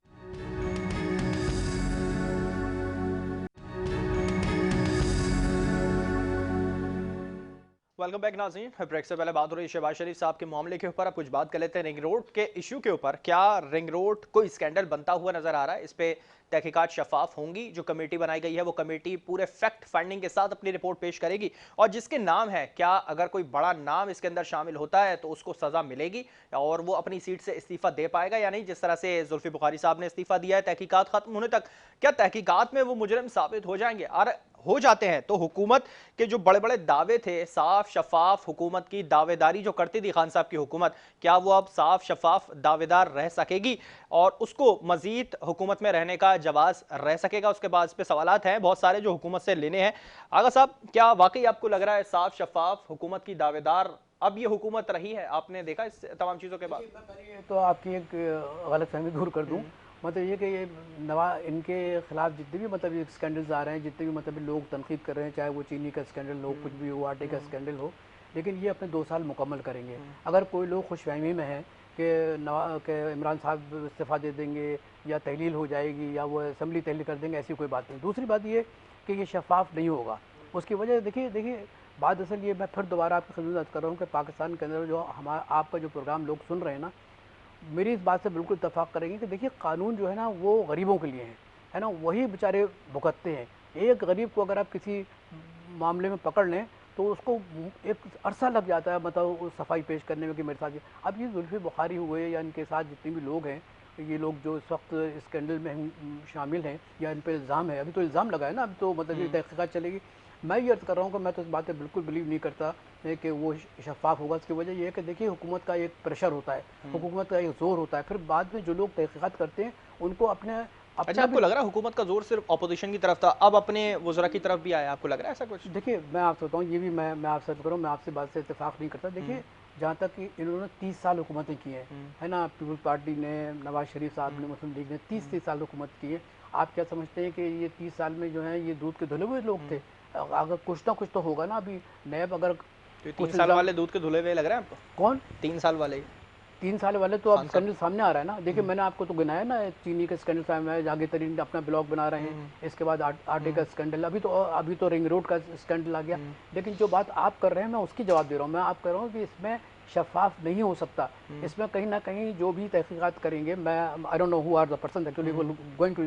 वेलकम बैक नाज़रीन। ब्रेक से पहले बात हो रही है शहबाज शरीफ साहब के मामले के ऊपर। अब कुछ बात कर लेते हैं रिंग रोड के इशू के ऊपर। क्या रिंग रोड कोई स्कैंडल बनता हुआ नजर आ रहा है? इस पे तहकीकात शफाफ होंगी। जो कमेटी बनाई गई है वो कमेटी पूरे फैक्ट फाइंडिंग के साथ अपनी रिपोर्ट पेश करेगी, और जिसके नाम है, क्या अगर कोई बड़ा नाम इसके अंदर शामिल होता है तो उसको सजा मिलेगी और वो अपनी सीट से इस्तीफा दे पाएगा या नहीं? जिस तरह से जुल्फ़ी बुखारी साहब ने इस्तीफा दिया है तहकीकात खत्म होने तक, क्या तहकीकात में वो मुजरिम साबित हो जाएंगे? और हो जाते हैं तो हुकूमत के जो बड़े बड़े दावे थे, साफ शफाफ हुकूमत की दावेदारी जो करती थी खान साहब की हुकूमत, क्या वो अब साफ शफाफ दावेदार रह सकेगी और उसको मजीद हुकूमत में रहने का जवाज रह सकेगा? उसके बाद इस पे सवालात हैं बहुत सारे जो हुकूमत से लेने हैं। आगा साहब, क्या वाकई आपको लग रहा है साफ शफाफ हुकूमत की दावेदार अब ये हुकूमत रही है, आपने देखा इस तमाम चीज़ों के बाद? मैं पहले ये तो आपकी एक गलतफहमी दूर कर दूं, मतलब ये कि ये इनके खिलाफ जितने भी मतलब ये स्कैंडल्स आ रहे हैं, जितने भी मतलब लोग तनकीद कर रहे हैं, चाहे वो चीनी का स्कैंडल हो, कुछ भी हो, आटे का स्कैंडल हो, लेकिन ये अपने 2 साल मुकम्मल करेंगे। अगर कोई लोग खुशफहमी में है कि इमरान साहब इस्तीफ़ा दे देंगे या तहलील हो जाएगी या वो असम्बली तहलील कर देंगे, ऐसी कोई बात नहीं। दूसरी बात ये कि ये शफाफ नहीं होगा। उसकी वजह देखिए बात असल ये, मैं फिर दोबारा आपकी खिदमत अर्ज़ कर रहा हूँ कि पाकिस्तान के अंदर जो हमारा आपका जो प्रोग्राम लोग सुन रहे हैं ना, मेरी इस बात से बिल्कुल इत्तेफाक करेंगे कि देखिए कानून जो है ना वो गरीबों के लिए है ना, वही बेचारे भुगतते हैं। एक गरीब को अगर आप किसी मामले में पकड़ लें तो उसको एक अरसा लग जाता है मतलब सफाई पेश करने में कि मेरे साथ अब ये जुल्फ़ी बुखारी हुए या इनके साथ जितने भी लोग हैं, ये लोग जो इस वक्त स्कैंडल में शामिल हैं या इन पर इल्ज़ाम है, अभी तो इल्ज़ाम लगा है ना, अभी तो मतलब ये तहक़ीक़ात चलेगी। मैं ये अर्ज़ कर रहा हूँ कि मैं तो इस बात पे बिल्कुल बिलीव नहीं करता है कि वो शफ़ाफ़ होगा। इसकी वजह ये है कि देखिए हुकूमत का एक प्रेशर होता है, हुकूमत का एक ज़ोर होता है, फिर बाद में जो लोग तहक़ीक़ात करते हैं उनको अच्छा, आपको लग रहा है हुकूमत का जोर सिर्फ अपोजिशन की तरफ था, अब अपने वज़रा की तरफ भी आया, आपको लग रहा है ऐसा कुछ? देखिए मैं आपसे बताऊँ, ये भी मैं आपसे अर्ज़ करूँ, मैं आपसे बात से इत्तेफ़ाक नहीं करता। देखिए जहाँ तक कि इन्होंने 30 साल हुकूमतें की हैं, है ना, पीपल्स पार्टी ने, नवाज़ शरीफ साहब ने, मुस्लिम लीग ने 30 साल हुकूमत की है। आप क्या समझते हैं कि ये 30 साल में जो है ये दूध के धुले हुए लोग थे? अगर कुछ ना कुछ तो होगा ना। अभी नैब अगर तो 3 कुछ साल वाले दूध के धुले हुए लग रहे हैं आपको? कौन 3 साल वाले 3 साल वाले तो अब खान साहब। स्कैंडल सामने आ रहा है ना। देखिए मैंने आपको तो गिनाया ना, चीनी का स्कैंडल सामने आया, आगे तरीन अपना ब्लॉग बना रहे हैं, इसके बाद आटे का स्कैंडल, अभी तो रिंग रोड का स्कैंडल आ गया। लेकिन जो बात आप कर रहे हैं मैं उसकी जवाब दे रहा हूँ। मैं आप कह रहा हूँ कि इसमें शफाफ नहीं हो सकता। इसमें कहीं ना कहीं जो भी तहकीकात करेंगे, मैं I don't know who are the person actually going to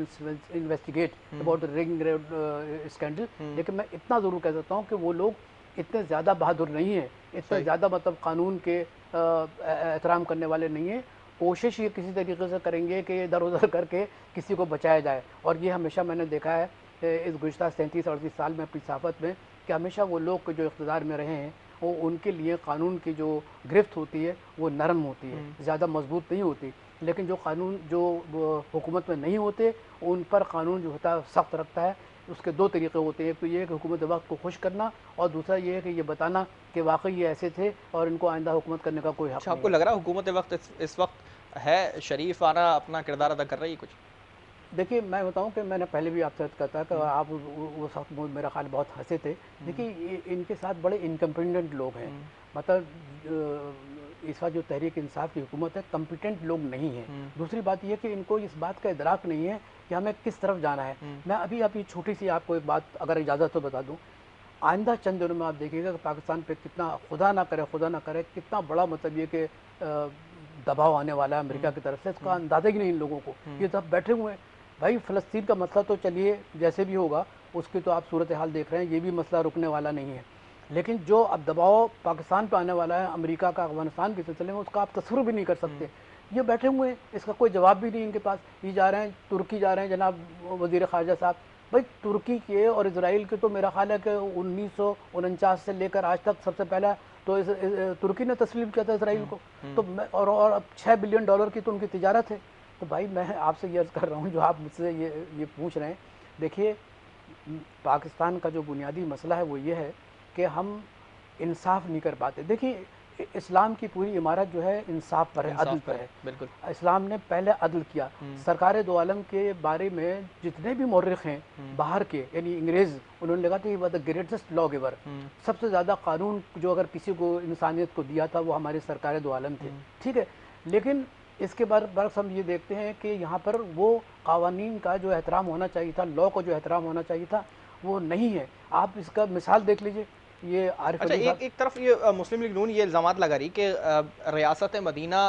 investigate about the ring road scandal, लेकिन मैं इतना ज़रूर कह सकता हूँ कि वो लोग इतने ज़्यादा बहादुर नहीं हैं, इतने ज़्यादा मतलब कानून के एहतराम करने वाले नहीं हैं। कोशिश ये किसी तरीके से करेंगे कि इधर उधर करके किसी को बचाया जाए। और ये हमेशा मैंने देखा है इस गुज़श्ता 37-38 साल में अपनी सहाफ़त में कि हमेशा वो लोग जो इक़्तिदार में रहे हैं वो उनके लिए कानून की जो गिरफ्त होती है वो नरम होती है, ज़्यादा मजबूत नहीं होती। लेकिन जो कानून जो हुकूमत में नहीं होते उन पर कानून जो होता है सख्त रखता है। उसके 2 तरीक़े होते हैं, एक तो ये है कि हुकूमत वक्त को खुश करना, और दूसरा ये है कि ये बताना कि वाकई ये ऐसे थे और इनको आइंदा हुकूमत करने का कोई हक़ अच्छा, नहीं आपको है। लग रहा है हुकूमत वक्त इस वक्त है शरीफ आना अपना किरदार अदा कर रही है कुछ? देखिए मैं बताऊं कि मैंने पहले भी आपसे अर्ज़ कहा था कि आप उस वक्त मेरा ख्याल बहुत हंसे थे। देखिए इनके साथ बड़े इनकम्पिटेंट लोग हैं, मतलब इस वक्त जो तहरीक इंसाफ की हुकूमत है, कम्पिटेंट लोग नहीं हैं। दूसरी बात यह कि इनको इस बात का इदराक नहीं है कि हमें किस तरफ जाना है। मैं अभी छोटी सी आपको एक बात अगर इजाज़त तो बता दूं, आइंदा चंद दिनों में आप देखिएगा कि पाकिस्तान पे कितना खुदा ना करे कितना बड़ा मतलब ये कि दबाव आने वाला है अमेरिका की तरफ से, इसका अंदाज़ा ही नहीं इन लोगों को। ये सब बैठे हुए हैं। भाई फ़लस्तीन का मसला तो चलिए जैसे भी होगा उसकी तो आप सूरत हाल देख रहे हैं, ये भी मसला रुकने वाला नहीं है। लेकिन जो अब दबाव पाकिस्तान पे आने वाला है अमेरिका का अफ़गानिस्तान के सिलसिले में, उसका आप तस्वुर भी नहीं कर सकते। ये बैठे हुए हैं, इसका कोई जवाब भी नहीं इनके पास। ये जा रहे हैं तुर्की जा रहे हैं जनाब वज़ीर ख़ारजा साहब। भाई तुर्की के और इजराइल के तो मेरा ख्याल है कि 1949 से लेकर आज तक सबसे पहला तो तुर्की ने तस्लीम किया था इसराइल को। तो और अब $6 बिलियन की तो उनकी तिजारत है। तो भाई मैं आपसे ये अर्ज़ कर रहा हूँ जो आप मुझसे ये पूछ रहे हैं। देखिए पाकिस्तान का जो बुनियादी मसला है वो ये है कि हम इंसाफ नहीं कर पाते। देखिए इस्लाम की पूरी इमारत जो है इंसाफ पर है, अदल पर है। बिल्कुल। इस्लाम ने पहले अदल किया। सरकार दो आलम के बारे में जितने भी मौर्रिख हैं बाहर के, यानी अंग्रेज़, उन्होंने लगा था ही द ग्रेटेस्ट लॉ गिवर, सबसे ज़्यादा कानून जो अगर किसी को इंसानियत को दिया था वो हमारे सरकार दो आलम थे। ठीक है, लेकिन इसके बरक्स हम ये देखते हैं कि यहाँ पर वो कावानीन का जो एहतराम होना चाहिए था, लॉ का जो एहतराम होना चाहिए था, वो नहीं है। आप इसका मिसाल देख लीजिए, ये आरिफ अच्छा, अली साहब। एक तरफ ये मुस्लिम लीग नून ये इल्ज़ामात लगा रही कि रियासत मदीना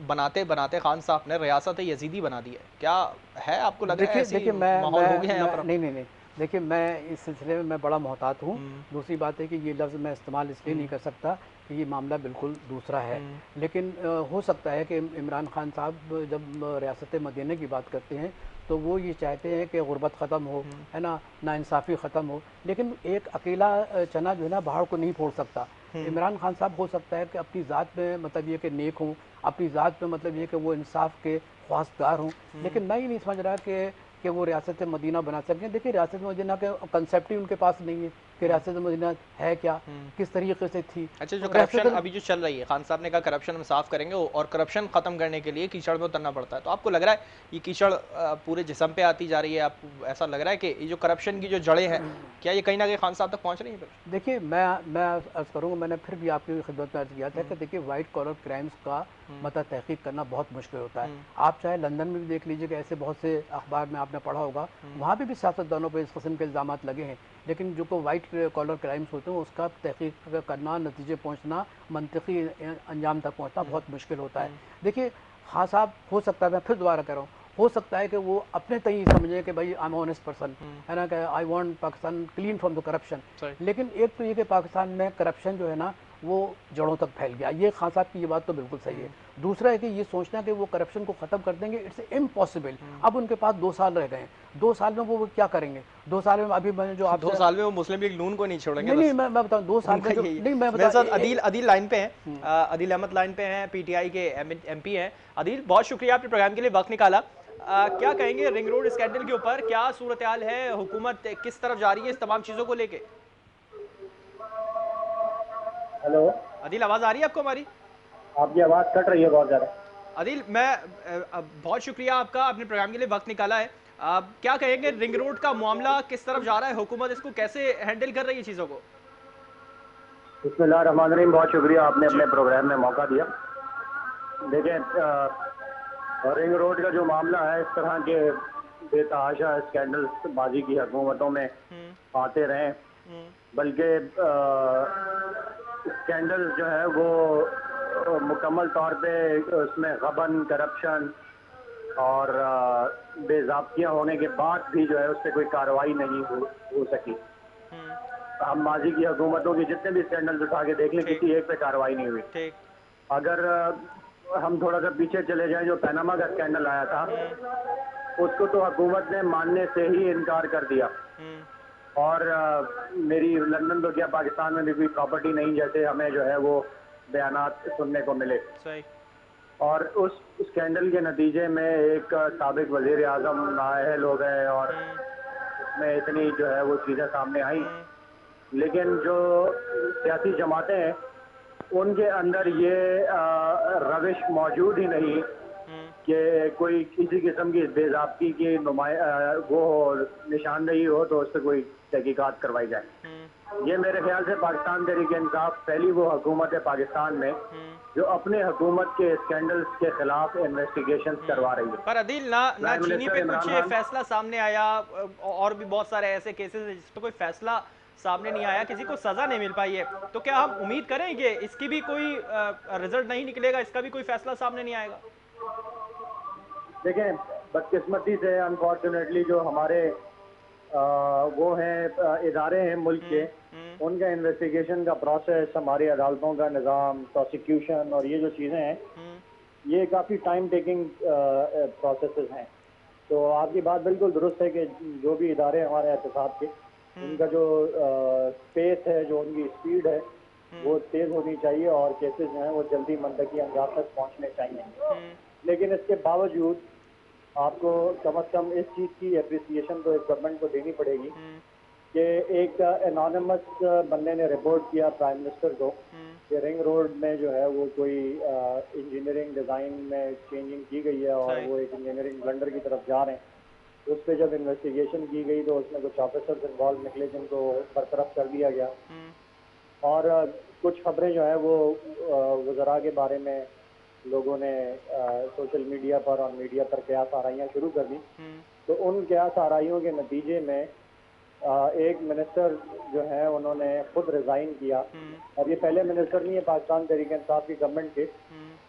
बनाते बनाते खान साहब ने रियासत यजीदी बना दी है। क्या है, आपको लग रहा है ऐसी देखिए माहौल हो गया है यहाँ पर? नहीं, देखिए मैं इस सिलसिले में मैं बड़ा मोहतात हूँ। दूसरी बात है कि ये लफ्ज़ मैं इस्तेमाल इसलिए नहीं कर सकता कि ये मामला बिल्कुल दूसरा है। लेकिन हो सकता है कि इमरान खान साहब जब रियासत मदीना की बात करते हैं तो वो ये चाहते हैं कि गुर्बत ख़त्म हो, है ना, नाइंसाफ़ी ख़त्म हो। लेकिन एक अकेला चना जो है ना पहाड़ को नहीं फोड़ सकता। इमरान खान साहब हो सकता है कि अपनी ज़ात में मतलब ये कि नेक हों, अपनी ज़ात में मतलब ये कि वो इंसाफ के ख्वास्तगार हों, लेकिन मैं ये नहीं समझ रहा कि कि वो रियासत मदीना बना सकें। देखिए रियासत मदीना के कंसेप्ट ही उनके पास नहीं है कि रियासत मदीना है क्या, किस तरीके से थी। अच्छा, जो तो करप्शन अभी जो चल रही है, खान साहब ने कहा करप्शन हम साफ करेंगे और करप्शन खत्म करने के लिए कीचड़ में उतरना पड़ता है, तो आपको लग रहा है ये कीचड़ पूरे जिस्म पे आती जा रही है? आपको ऐसा लग रहा है कि ये जो करप्शन की जो जड़ें हैं, क्या ये कहीं ना कहीं खान साहब तक पहुंच रही है फिर? देखिए मैं अर्ज़ करूँगा, मैंने फिर भी आपकी खिदमत में अर्ज़ किया था कि देखिए वाइट कॉलर क्राइम्स का मतलब तहकीक करना बहुत मुश्किल होता है। आप चाहे लंदन में भी देख लीजिए कि ऐसे बहुत से अखबार में आपने पढ़ा होगा, वहाँ पे भी सियासतदानों पे इस किस्म के इल्ज़ामात लगे हैं, लेकिन जो को वाइट कॉलर क्राइम्स होते हैं उसका तहकीक करना, नतीजे पहुँचना, मंतकी अंजाम तक पहुँचना बहुत मुश्किल होता है। देखिए हाँ साहब, हो सकता है, मैं फिर दोबारा कह रहा हूँ, हो सकता है कि वो अपने तय समझे कि भाई आई एम ऑनेस्ट पर्सन, है ना, कि I want Pakistan clean from the corruption. लेकिन एक तो ये कि पाकिस्तान में करप्शन जो है ना वो जड़ों तक फैल गया, ये खान साहब की ये बात तो बिल्कुल सही है। दूसरा है कि ये सोचना कि वो करप्शन को ख़त्म कर देंगे, इट्स इम्पॉसिबल। अब उनके पास 2 साल रह गए हैं, 2 साल में वो क्या करेंगे? 2 साल में अभी मैंने जो आप 2 साल में वो मुस्लिम लीग नून को नहीं छोड़ेंगे। नहीं, मैं बताऊँ 2 साल में जो नहीं, मैं मेरे साथ बता अदील लाइन पे हैं, अदील अहमद लाइन पे हैं, पीटीआई के एमपी हैं। अदील, बहुत शुक्रिया आपने प्रोग्राम के लिए वक्त निकाला। क्या कहेंगे रिंग रोड स्कैंडल के ऊपर, क्या सूरत हाल है, हुकूमत किस तरफ जा रही है इस तमाम चीज़ों को लेके? हेलो, अदील, आवाज़ आ रही है आपको हमारी? आपकी आवाज़ कट रही है बहुत ज़्यादा। अदील, बहुत शुक्रिया आपका, आपने प्रोग्राम के लिए वक्त निकाला है। क्या कहेंगे रिंग रोड का मामला किस तरफ जा रहा है, हुकूमत इसको कैसे हैंडल कर रही है चीज़ों को? बिस्मिल्लाहिर्रहमानिर्रहीम, बहुत शुक्रिया आपने अपने प्रोग्राम में मौका दिया। देखिए, रिंग रोड का जो मामला है, इस तरह के बेतहाशा स्कैंडल्स बाजी की हुकूमतों में आते रहे, बल्कि स्कैंडल जो है वो मुकम्मल तौर पे उसमें गबन, करप्शन और बेज़ाब्तियाँ होने के बाद भी जो है उस पर कोई कार्रवाई नहीं हो सकी। हम माजी की हुकूमतों के जितने भी स्कैंडल्स उठा के देख लें, किसी एक पे कार्रवाई नहीं हुई। अगर हम थोड़ा सा पीछे चले जाएं, जो पैनामा का स्कैंडल आया था, उसको तो हुकूमत ने मानने से ही इनकार कर दिया। और मेरी लंदन तो क्या, पाकिस्तान में भी कोई प्रॉपर्टी नहीं जैसे हमें जो है वो बयानात सुनने को मिले। सही। और उस स्कैंडल के नतीजे में एक साबिक वजीर आज़म नाअहल हो गए और उसमें इतनी जो है वो चीज़ें सामने आई। लेकिन जो सियासी जमातें हैं उनके अंदर ये रविश मौजूद ही नहीं कि कोई किसी किस्म की बेज़ाब्ती की वो निशानदेही हो तो उस पर कोई तहकीकात करवाई जाए। ये मेरे ख्याल से पाकिस्तान तहरीक इंसाफ पहली वो हुकूमत है पाकिस्तान में जो अपने हुकूमत के स्कैंडल्स के खिलाफ इन्वेस्टिगेशन करवा रही है। पर अदील, ना चीनी पे कुछ फैसला सामने आया, और भी बहुत सारे ऐसे केसेस हैं जिस पे कोई फैसला सामने नहीं आया, किसी को सजा नहीं मिल पाई है, तो क्या हम उम्मीद करें कि इसकी भी कोई रिजल्ट नहीं निकलेगा, इसका भी कोई फैसला सामने नहीं आएगा? देखें, बदकिस्मती से अनफॉर्चुनेटली जो हमारे वो हैं इदारे हैं मुल्क के, उनका इन्वेस्टिगेशन का प्रोसेस, हमारी अदालतों का निज़ाम, प्रोसिक्यूशन और ये जो चीज़ें हैं, ये काफ़ी टाइम टेकिंग प्रोसेसेस हैं। तो आपकी बात बिल्कुल दुरुस्त है कि जो भी इदारे हमारे एहतसाब के, उनका जो स्पेस है, जो उनकी स्पीड है, वो तेज़ होनी चाहिए और केसेस जो हैं वो जल्दी मंतकी अंजाम तक पहुँचने चाहिए। लेकिन इसके बावजूद आपको कम अज़ कम इस चीज़ की अप्रिसिएशन तो इस गवर्नमेंट को देनी पड़ेगी कि एक एनोनिमस बंदे ने रिपोर्ट किया प्राइम मिनिस्टर को कि रिंग रोड में जो है वो कोई इंजीनियरिंग डिज़ाइन में चेंजिंग की गई है और वो एक इंजीनियरिंग ब्लंडर की तरफ जा रहे हैं। उस पर जब इन्वेस्टिगेशन की गई तो उसमें कुछ ऑफिसर्स इन्वॉल्व निकले जिनको बरतरफ कर दिया गया। और कुछ खबरें जो है वो वज़रा के बारे में लोगों ने सोशल मीडिया पर और मीडिया पर कयास आराइयाँ शुरू कर दी। तो उन कयास आराइयों के नतीजे में एक मिनिस्टर जो है उन्होंने खुद रिज़ाइन किया। और ये पहले मिनिस्टर नहीं है पाकिस्तान तहरीक इंसाफ की गवर्नमेंट के,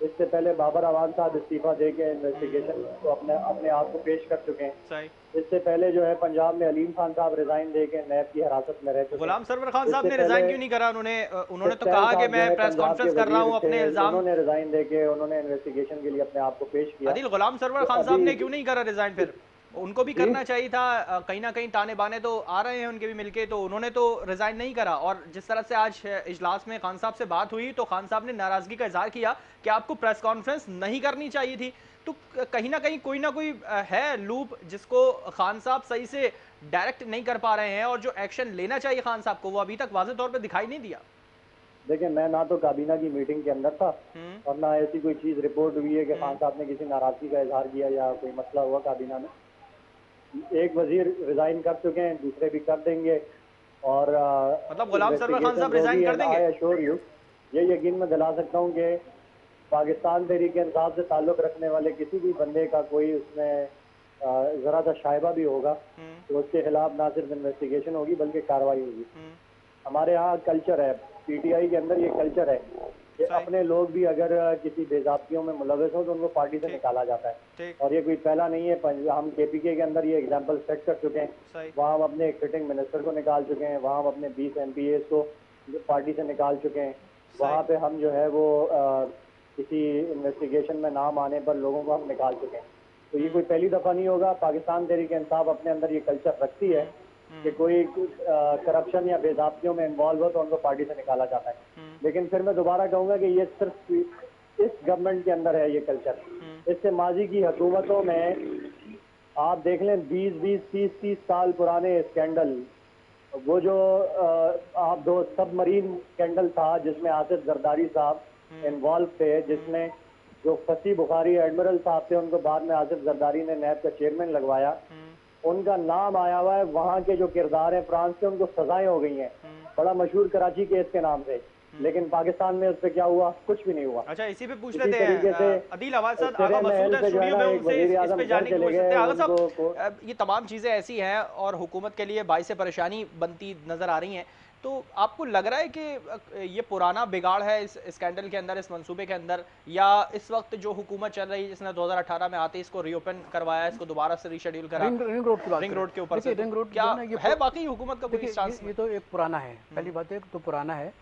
इससे पहले बाबर अवान साहब इस्तीफा दे के इन्वेस्टिगेशन को अपने आप को पेश कर चुके हैं। इससे पहले जो है पंजाब में अलीम खान साहब रिजाइन दे के नैब की हिरासत में रह चुके। गुलाम सरवर खान साहब ने रिजाइन क्यों नहीं करा? उन्होंने तो कहा कि मैं प्रेस कॉन्फ्रेंस कर रहा हूं अपने इल्जाम। उन्होंने रिजाइन दे के उन्होंने इन्वेस्टिगेशन के लिए अपने आप को पेश किया। अदील, गुलाम सरवर खान साहब ने क्यों नहीं करा रिजाइन फिर? उनको भी करना चाहिए था। कहीं ना कहीं ताने बाने तो आ रहे हैं उनके भी मिलके, तो उन्होंने तो रिजाइन नहीं करा। और जिस तरह से आज इजलास में खान साहब से बात हुई तो खान साहब ने नाराजगी का इजहार किया कि आपको प्रेस कॉन्फ्रेंस नहीं करनी चाहिए थी। तो कहीं ना कोई है लूप जिसको खान साहब सही से डायरेक्ट नहीं कर पा रहे हैं, और जो एक्शन लेना चाहिए खान साहब को वो अभी तक वाज़ेह तौर पर दिखाई नहीं दिया। देखिए, मैं ना तो काबीना की मीटिंग के अंदर था और ना ऐसी कोई चीज रिपोर्ट हुई है कि खान साहब ने किसी नाराजगी का इजहार किया या कोई मसला हुआ काबीना में। एक वजीर रिजाइन कर चुके हैं, दूसरे भी कर देंगे। और मतलब गुलाम सरवर खान साहब रिजाइन कर देंगे? आई एश्योर यू, ये यकीन मैं दिला सकता हूँ कि पाकिस्तान तहरीक इंसाफ से ताल्लुक रखने वाले किसी भी बंदे का कोई उसमें जरा सा शायबा भी होगा तो उसके खिलाफ ना सिर्फ इन्वेस्टिगेशन होगी बल्कि कार्रवाई होगी। हमारे यहाँ कल्चर है, पीटीआई के अंदर ये कल्चर है कि अपने लोग भी अगर किसी बेजाब्तियों में मुलविस हो तो उनको पार्टी से निकाला जाता है। और ये कोई पहला नहीं है, हम केपीके के अंदर ये एग्जांपल सेट कर चुके हैं। वहाँ हम अपने एक सिटिंग मिनिस्टर को निकाल चुके हैं, वहाँ हम अपने 20 MPAs को पार्टी से निकाल चुके हैं। वहाँ पे हम जो है वो किसी इन्वेस्टिगेशन में नाम आने पर लोगों को हम निकाल चुके हैं। तो ये कोई पहली दफा नहीं होगा। पाकिस्तान तहरीक इंसाफ अपने अंदर ये कल्चर रखती है कि कोई करप्शन या बेजाब्तियों में इन्वॉल्व हो तो उनको पार्टी से निकाला जाता है। लेकिन फिर मैं दोबारा कहूंगा कि ये सिर्फ इस गवर्नमेंट के अंदर है ये कल्चर। इससे माजी की हुकूमतों में आप देख लें 20-20, 30-30 साल पुराने स्कैंडल, वो जो आप दो सबमरीन स्कैंडल था जिसमें आसिफ जरदारी साहब इन्वॉल्व थे, जिसमें जो फसी बुखारी एडमिरल साहब थे उनको बाद में आसिफ जरदारी ने नैब का चेयरमैन लगवाया, उनका नाम आया हुआ है। वहाँ के जो किरदार हैं फ्रांस के, उनको सजाएं हो गई हैं, बड़ा मशहूर कराची केस के नाम से। लेकिन पाकिस्तान में उस पर क्या हुआ? कुछ भी नहीं हुआ। अच्छा, इसी पे पूछ लेते हैं अदील अवाद साहब, आगा मसूद है स्टूडियो में, उनसे इस पे जानने की कोशिश करते हैं। आगा साहब, ये तमाम चीजें ऐसी हैं और हुकूमत के लिए बाइस परेशानी बनती नजर आ रही हैं, तो आपको लग रहा है कि ये पुराना बिगाड़ है इस स्कैंडल के अंदर, इस मंसूबे के अंदर, या इस वक्त जो हुकूमत चल रही है जिसने 2018 में आते इसको रीओपन करवाया, इसको दोबारा से रीशेड्यूल करा, रिंग रोड के ऊपर से, क्या है बाकी हुकूमत का कोई चांस? ये तो एक पुराना है, पहली बात है तो पुराना है,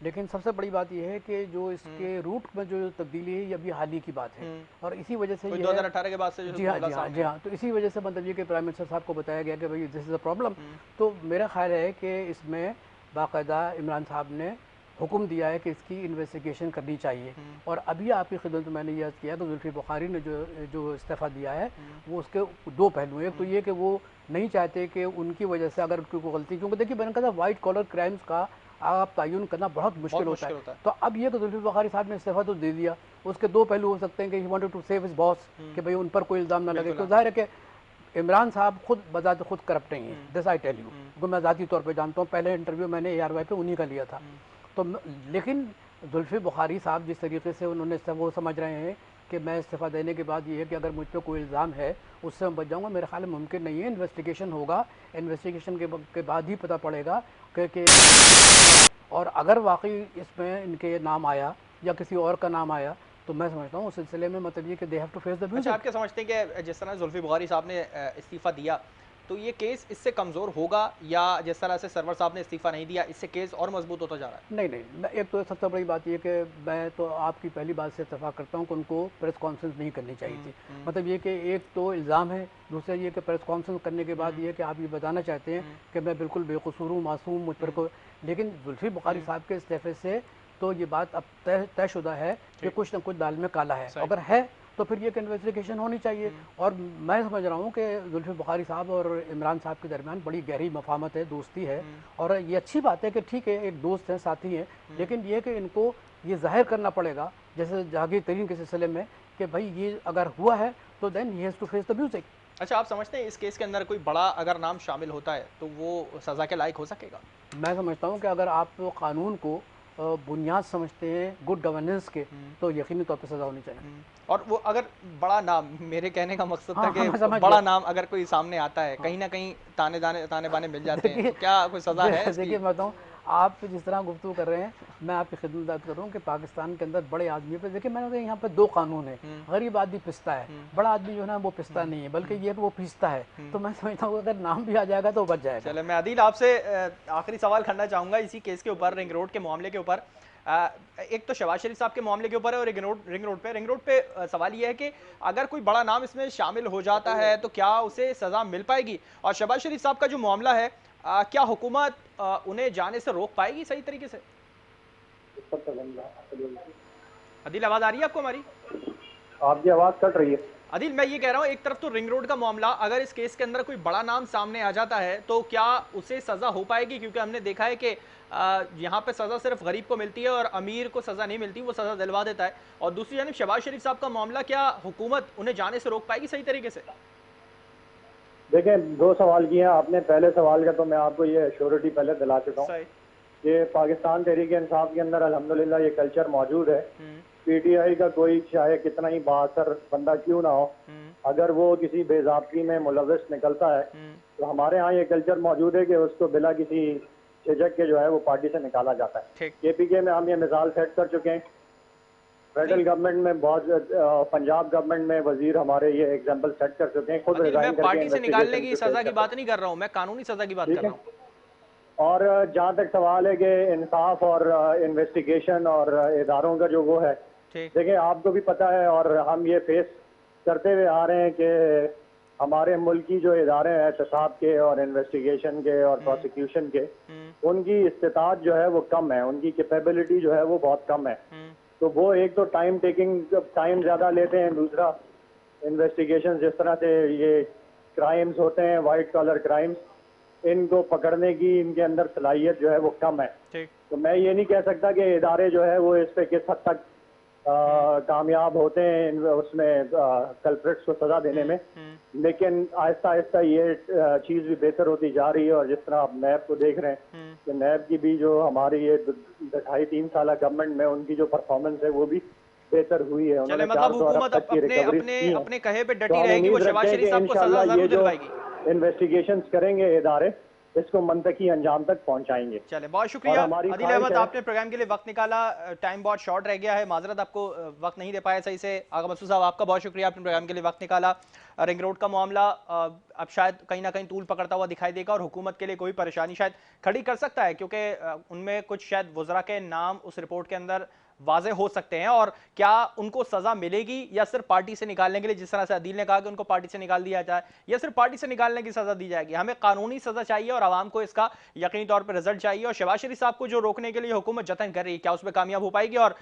लेकिन सबसे बड़ी बात यह है कि जो इसके रूट में जो तब्दीली है ये अभी हाल ही की बात है। और इसी वजह से 2018 के बाद से जी हाँ, तो इसी वजह से मतलब ये कि प्राइम मिनिस्टर साहब को बताया गया कि भाई दिस इज़ अ प्रॉब्लम। तो मेरा ख्याल है कि इसमें बाकायदा इमरान साहब ने हुक्म दिया है कि इसकी इन्वेस्टिगेशन करनी चाहिए। और अभी आपकी खिदमत में मैंने याद किया कि जुल्फी बुखारी ने जो इस्तीफ़ा दिया है वो उसके दो पहलू हैं। एक तो ये कि वो नहीं चाहते कि उनकी वजह से अगर कोई गलती, क्योंकि देखिए मैंने कहा था वाइट कॉलर क्राइम्स का आप तयन करना बहुत मुश्किल होता है। तो अब ये कि जुल्फी बुखारी साहब ने इस्तीफ़ा तो दे दिया, उसके दो पहलू हो सकते हैं कि he wanted to save his boss, कि भाई उन पर कोई इल्ज़ाम ना लगे। तो जाहिर है कि इमरान साहब खुद बजाते खुद करप्ट नहीं है, दिस आई टेल यू, क्योंकि मैं ज़ाती तौर पे जानता हूँ। पहले इंटरव्यू मैंने ARY पे उन्हीं का लिया था। तो लेकिन जुल्फी बुखारी साहब जिस तरीके से उन्होंने वो समझ रहे हैं कि मैं इस्तीफ़ा देने के बाद ये है कि अगर मुझ पर कोई इल्ज़ाम है उससे मैं बच जाऊँगा, मेरे ख्याल में मुमकिन नहीं है। इन्वेस्टिगेशन होगा, इन्वेस्टिगेशन के बाद ही पता पड़ेगा कि और अगर वाकई इसमें इनके नाम आया या किसी और का नाम आया तो मैं समझता हूँ उस सिलसिले में मतलब ये कि they have to face the music. अच्छा, आप क्या समझते हैं कि जिस तरह जुल्फी बुखारी साहब ने इस्तीफ़ा दिया तो ये केस इससे कमज़ोर होगा, या जिस तरह से सरवर साहब ने इस्तीफ़ा नहीं दिया इससे केस और मजबूत होता जा रहा है? नहीं, एक तो सबसे बड़ी बात ये कि मैं तो आपकी पहली बात से इत्तेफाक करता हूँ कि उनको प्रेस कॉन्फ्रेंस नहीं करनी चाहिए थी। मतलब ये कि एक तो इल्ज़ाम है, दूसरा ये कि प्रेस कॉन्फ्रेंस करने के बाद ये कि आप ये बताना चाहते हैं कि मैं बिल्कुल बेकसूर हूँ, मासूम, मुझ पर कोई। लेकिन जुल्फी बुखारी साहब के इस्तीफ़े से तो ये बात अब तयशुदा है कि कुछ ना कुछ दाल में काला है। अगर है तो फिर ये इन्वेस्टिगेशन होनी चाहिए। और मैं समझ रहा हूँ कि जुल्फी बुखारी साहब और इमरान साहब के दरमियान बड़ी गहरी मफामत है, दोस्ती है। और ये अच्छी बात है कि ठीक है एक दोस्त हैं, साथी हैं, लेकिन ये कि इनको ये जाहिर करना पड़ेगा जैसे जहांगीर तरीन के सिलसिले में कि भाई ये अगर हुआ है तो then he has to face the music. अच्छा, आप समझते हैं इस केस के अंदर कोई बड़ा अगर नाम शामिल होता है तो वो सज़ा के लायक हो सकेगा? मैं समझता हूँ कि अगर आप कानून को बुनियाद समझते हैं गुड गवर्नेंस के तो यकीनी तौर पर सज़ा होनी चाहिए। और वो अगर बड़ा नाम, मेरे कहने का मकसद था कि बड़ा नाम अगर कोई सामने आता है, कहीं ना कहीं ताने बाने मिल जाते हैं, तो क्या कोई सज़ा है? देखिए मैं बताऊँ, आप जिस तरह गुफ्तगू कर रहे हैं मैं आपकी खिदमत कर रहा हूँ कि पाकिस्तान के अंदर बड़े आदमी पे देखिए मैंने कहा यहाँ पे दो कानून है। गरीब आदमी पिसता है, बड़ा आदमी जो है ना वो पिसता नहीं है, बल्कि ये वो पीसता है। तो मैं समझता हूँ अगर नाम भी आ जाएगा तो बच जाएगा। चले, मैं अदील आपसे आखिरी सवाल करना चाहूँगा इसी केस के ऊपर, रिंग रोड के मामले के ऊपर। एक तो शहबाज शरीफ साहब के मामले के ऊपर है और एक रिंग रोड पे सवाल यह है कि अगर कोई बड़ा नाम इसमें शामिल हो जाता है तो क्या उसे सजा मिल पाएगी? और शहबाज शरीफ साहब का जो मामला है, क्या हुकूमत उन्हें जाने से रोक पाएगी सही तरीके से? अदिल, आवाज आ रही है आपको हमारी? आपकी आवाज कट रही है। अदिल, मैं ये कह रहा हूँ, एक तरफ तो रिंग रोड का मामला, अगर इस केस के अंदर कोई बड़ा नाम सामने आ जाता है तो क्या उसे सजा हो पाएगी? क्योंकि हमने देखा है कि यहाँ पे सजा सिर्फ गरीब को मिलती है और अमीर को सजा नहीं मिलती, वो सजा दिलवा देता है। और दूसरी जानिब शहबाज शरीफ साहब का मामला, क्या हुकूमत उन्हें जाने से रोक पाएगी सही तरीके से? देखें, दो सवाल किए हैं आपने। पहले सवाल का तो मैं आपको ये एश्योरिटी पहले दिला चुका हूँ कि पाकिस्तान तहरीक इंसाफ के अंदर अल्हम्दुलिल्लाह ये कल्चर मौजूद है। पीटीआई का कोई चाहे कितना ही बाअसर बंदा क्यों ना हो, अगर वो किसी बेज़ाब्ती में मुलव्वस निकलता है तो हमारे यहाँ ये कल्चर मौजूद है कि उसको बिला किसी झिझक के जो है वो पार्टी से निकाला जाता है। केपीके में हम ये मिसाल सेट कर चुके हैं। फेडरल गवर्नमेंट में बहुत, पंजाब गवर्नमेंट में वजीर हमारे ये एग्जाम्पल सेट कर चुके हैं। खुद मैं पार्टी से निकालने की सजा की बात नहीं कर रहा हूँ, मैं कानूनी सजा की बात कर रहा हूँ। और जहाँ तक सवाल है कि इंसाफ और इन्वेस्टिगेशन और इदारों का जो वो है, देखिए आपको भी पता है और हम ये फेस करते हुए आ रहे हैं कि हमारे मुल्क की जो इदारे हैं एहतसाब के और इन्वेस्टिगेशन के और प्रोसिक्यूशन के, उनकी इस्तिताअत जो है वो कम है, उनकी कैपेबिलिटी जो है वो बहुत कम है। तो वो एक तो टाइम टाइम ज़्यादा लेते हैं, दूसरा इन्वेस्टिगेशन जिस तरह से ये क्राइम्स होते हैं, वाइट कॉलर क्राइम्स, इनको पकड़ने की इनके अंदर सलाहियत जो है वो कम है। तो मैं ये नहीं कह सकता कि इदारे जो है वो इस पे किस हद तक कामयाब होते हैं उसमें कल्प्रिट्स को सजा देने में, लेकिन आहिस्ता आहिस्ता ये चीज़ भी बेहतर होती जा रही है। और जिस तरह आप नैब को देख रहे हैं कि नैब की भी जो हमारी ये 2.5-3 साल गवर्नमेंट में उनकी जो परफॉर्मेंस है वो भी बेहतर हुई है। चले, मतलब हुकूमत अपने कहे पे डटी रहेगी, वो शहबाज शरीफ साहब को सजा जरूर दिलवाएगी। इन्वेस्टिगेशंस करेंगे इदारे, इसको मंतकी अंजाम तक पहुंचाएंगे। चले, बहुत शुक्रिया आदिल अहमद, आपने प्रोग्राम के लिए वक्त निकाला। टाइम बहुत शॉर्ट रह गया है, माजरत, आपको वक्त नहीं दे पाया सही से। आगा मसूद साहब, आपका बहुत शुक्रिया, आपने प्रोग्राम के लिए वक्त निकाला। रिंग रोड का मामला अब शायद कहीं ना कहीं तूल पकड़ता हुआ दिखाई देगा और हुकूमत के लिए कोई परेशानी शायद खड़ी कर सकता है, क्योंकि उनमें कुछ शायद वज़रा के नाम उस रिपोर्ट के अंदर वाजे हो सकते हैं। और क्या उनको सजा मिलेगी या सिर्फ पार्टी से निकालने के लिए, जिस तरह से अदील ने कहा कि उनको पार्टी से निकाल दिया जाए, या सिर्फ पार्टी से निकालने की सजा दी जाएगी? हमें कानूनी सजा चाहिए और आवाम को इसका यकीनी तौर पर रिजल्ट चाहिए। और शहबाज शरीफ साहब को जो रोकने के लिए हुकूमत जतन कर रही है, क्या उसमें कामयाब हो पाएगी? और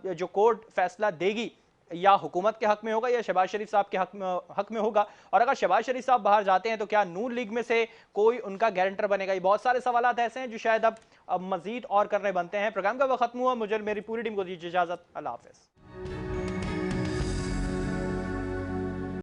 जो कोर्ट फैसला देगी या हुकूमत के हक में होगा या शहबाज शरीफ साहब के हक में होगा? और अगर शहबाज शरीफ साहब बाहर जाते हैं तो क्या नून लीग में से कोई उनका गारंटर बनेगा? ये बहुत सारे सवाल ऐसे हैं जो शायद अब मजीद और करने बनते हैं। प्रोग्राम का वक्त खत्म हुआ, मुझे मेरी पूरी टीम को दीजिए इजाजत। अल्लाह हाफिज।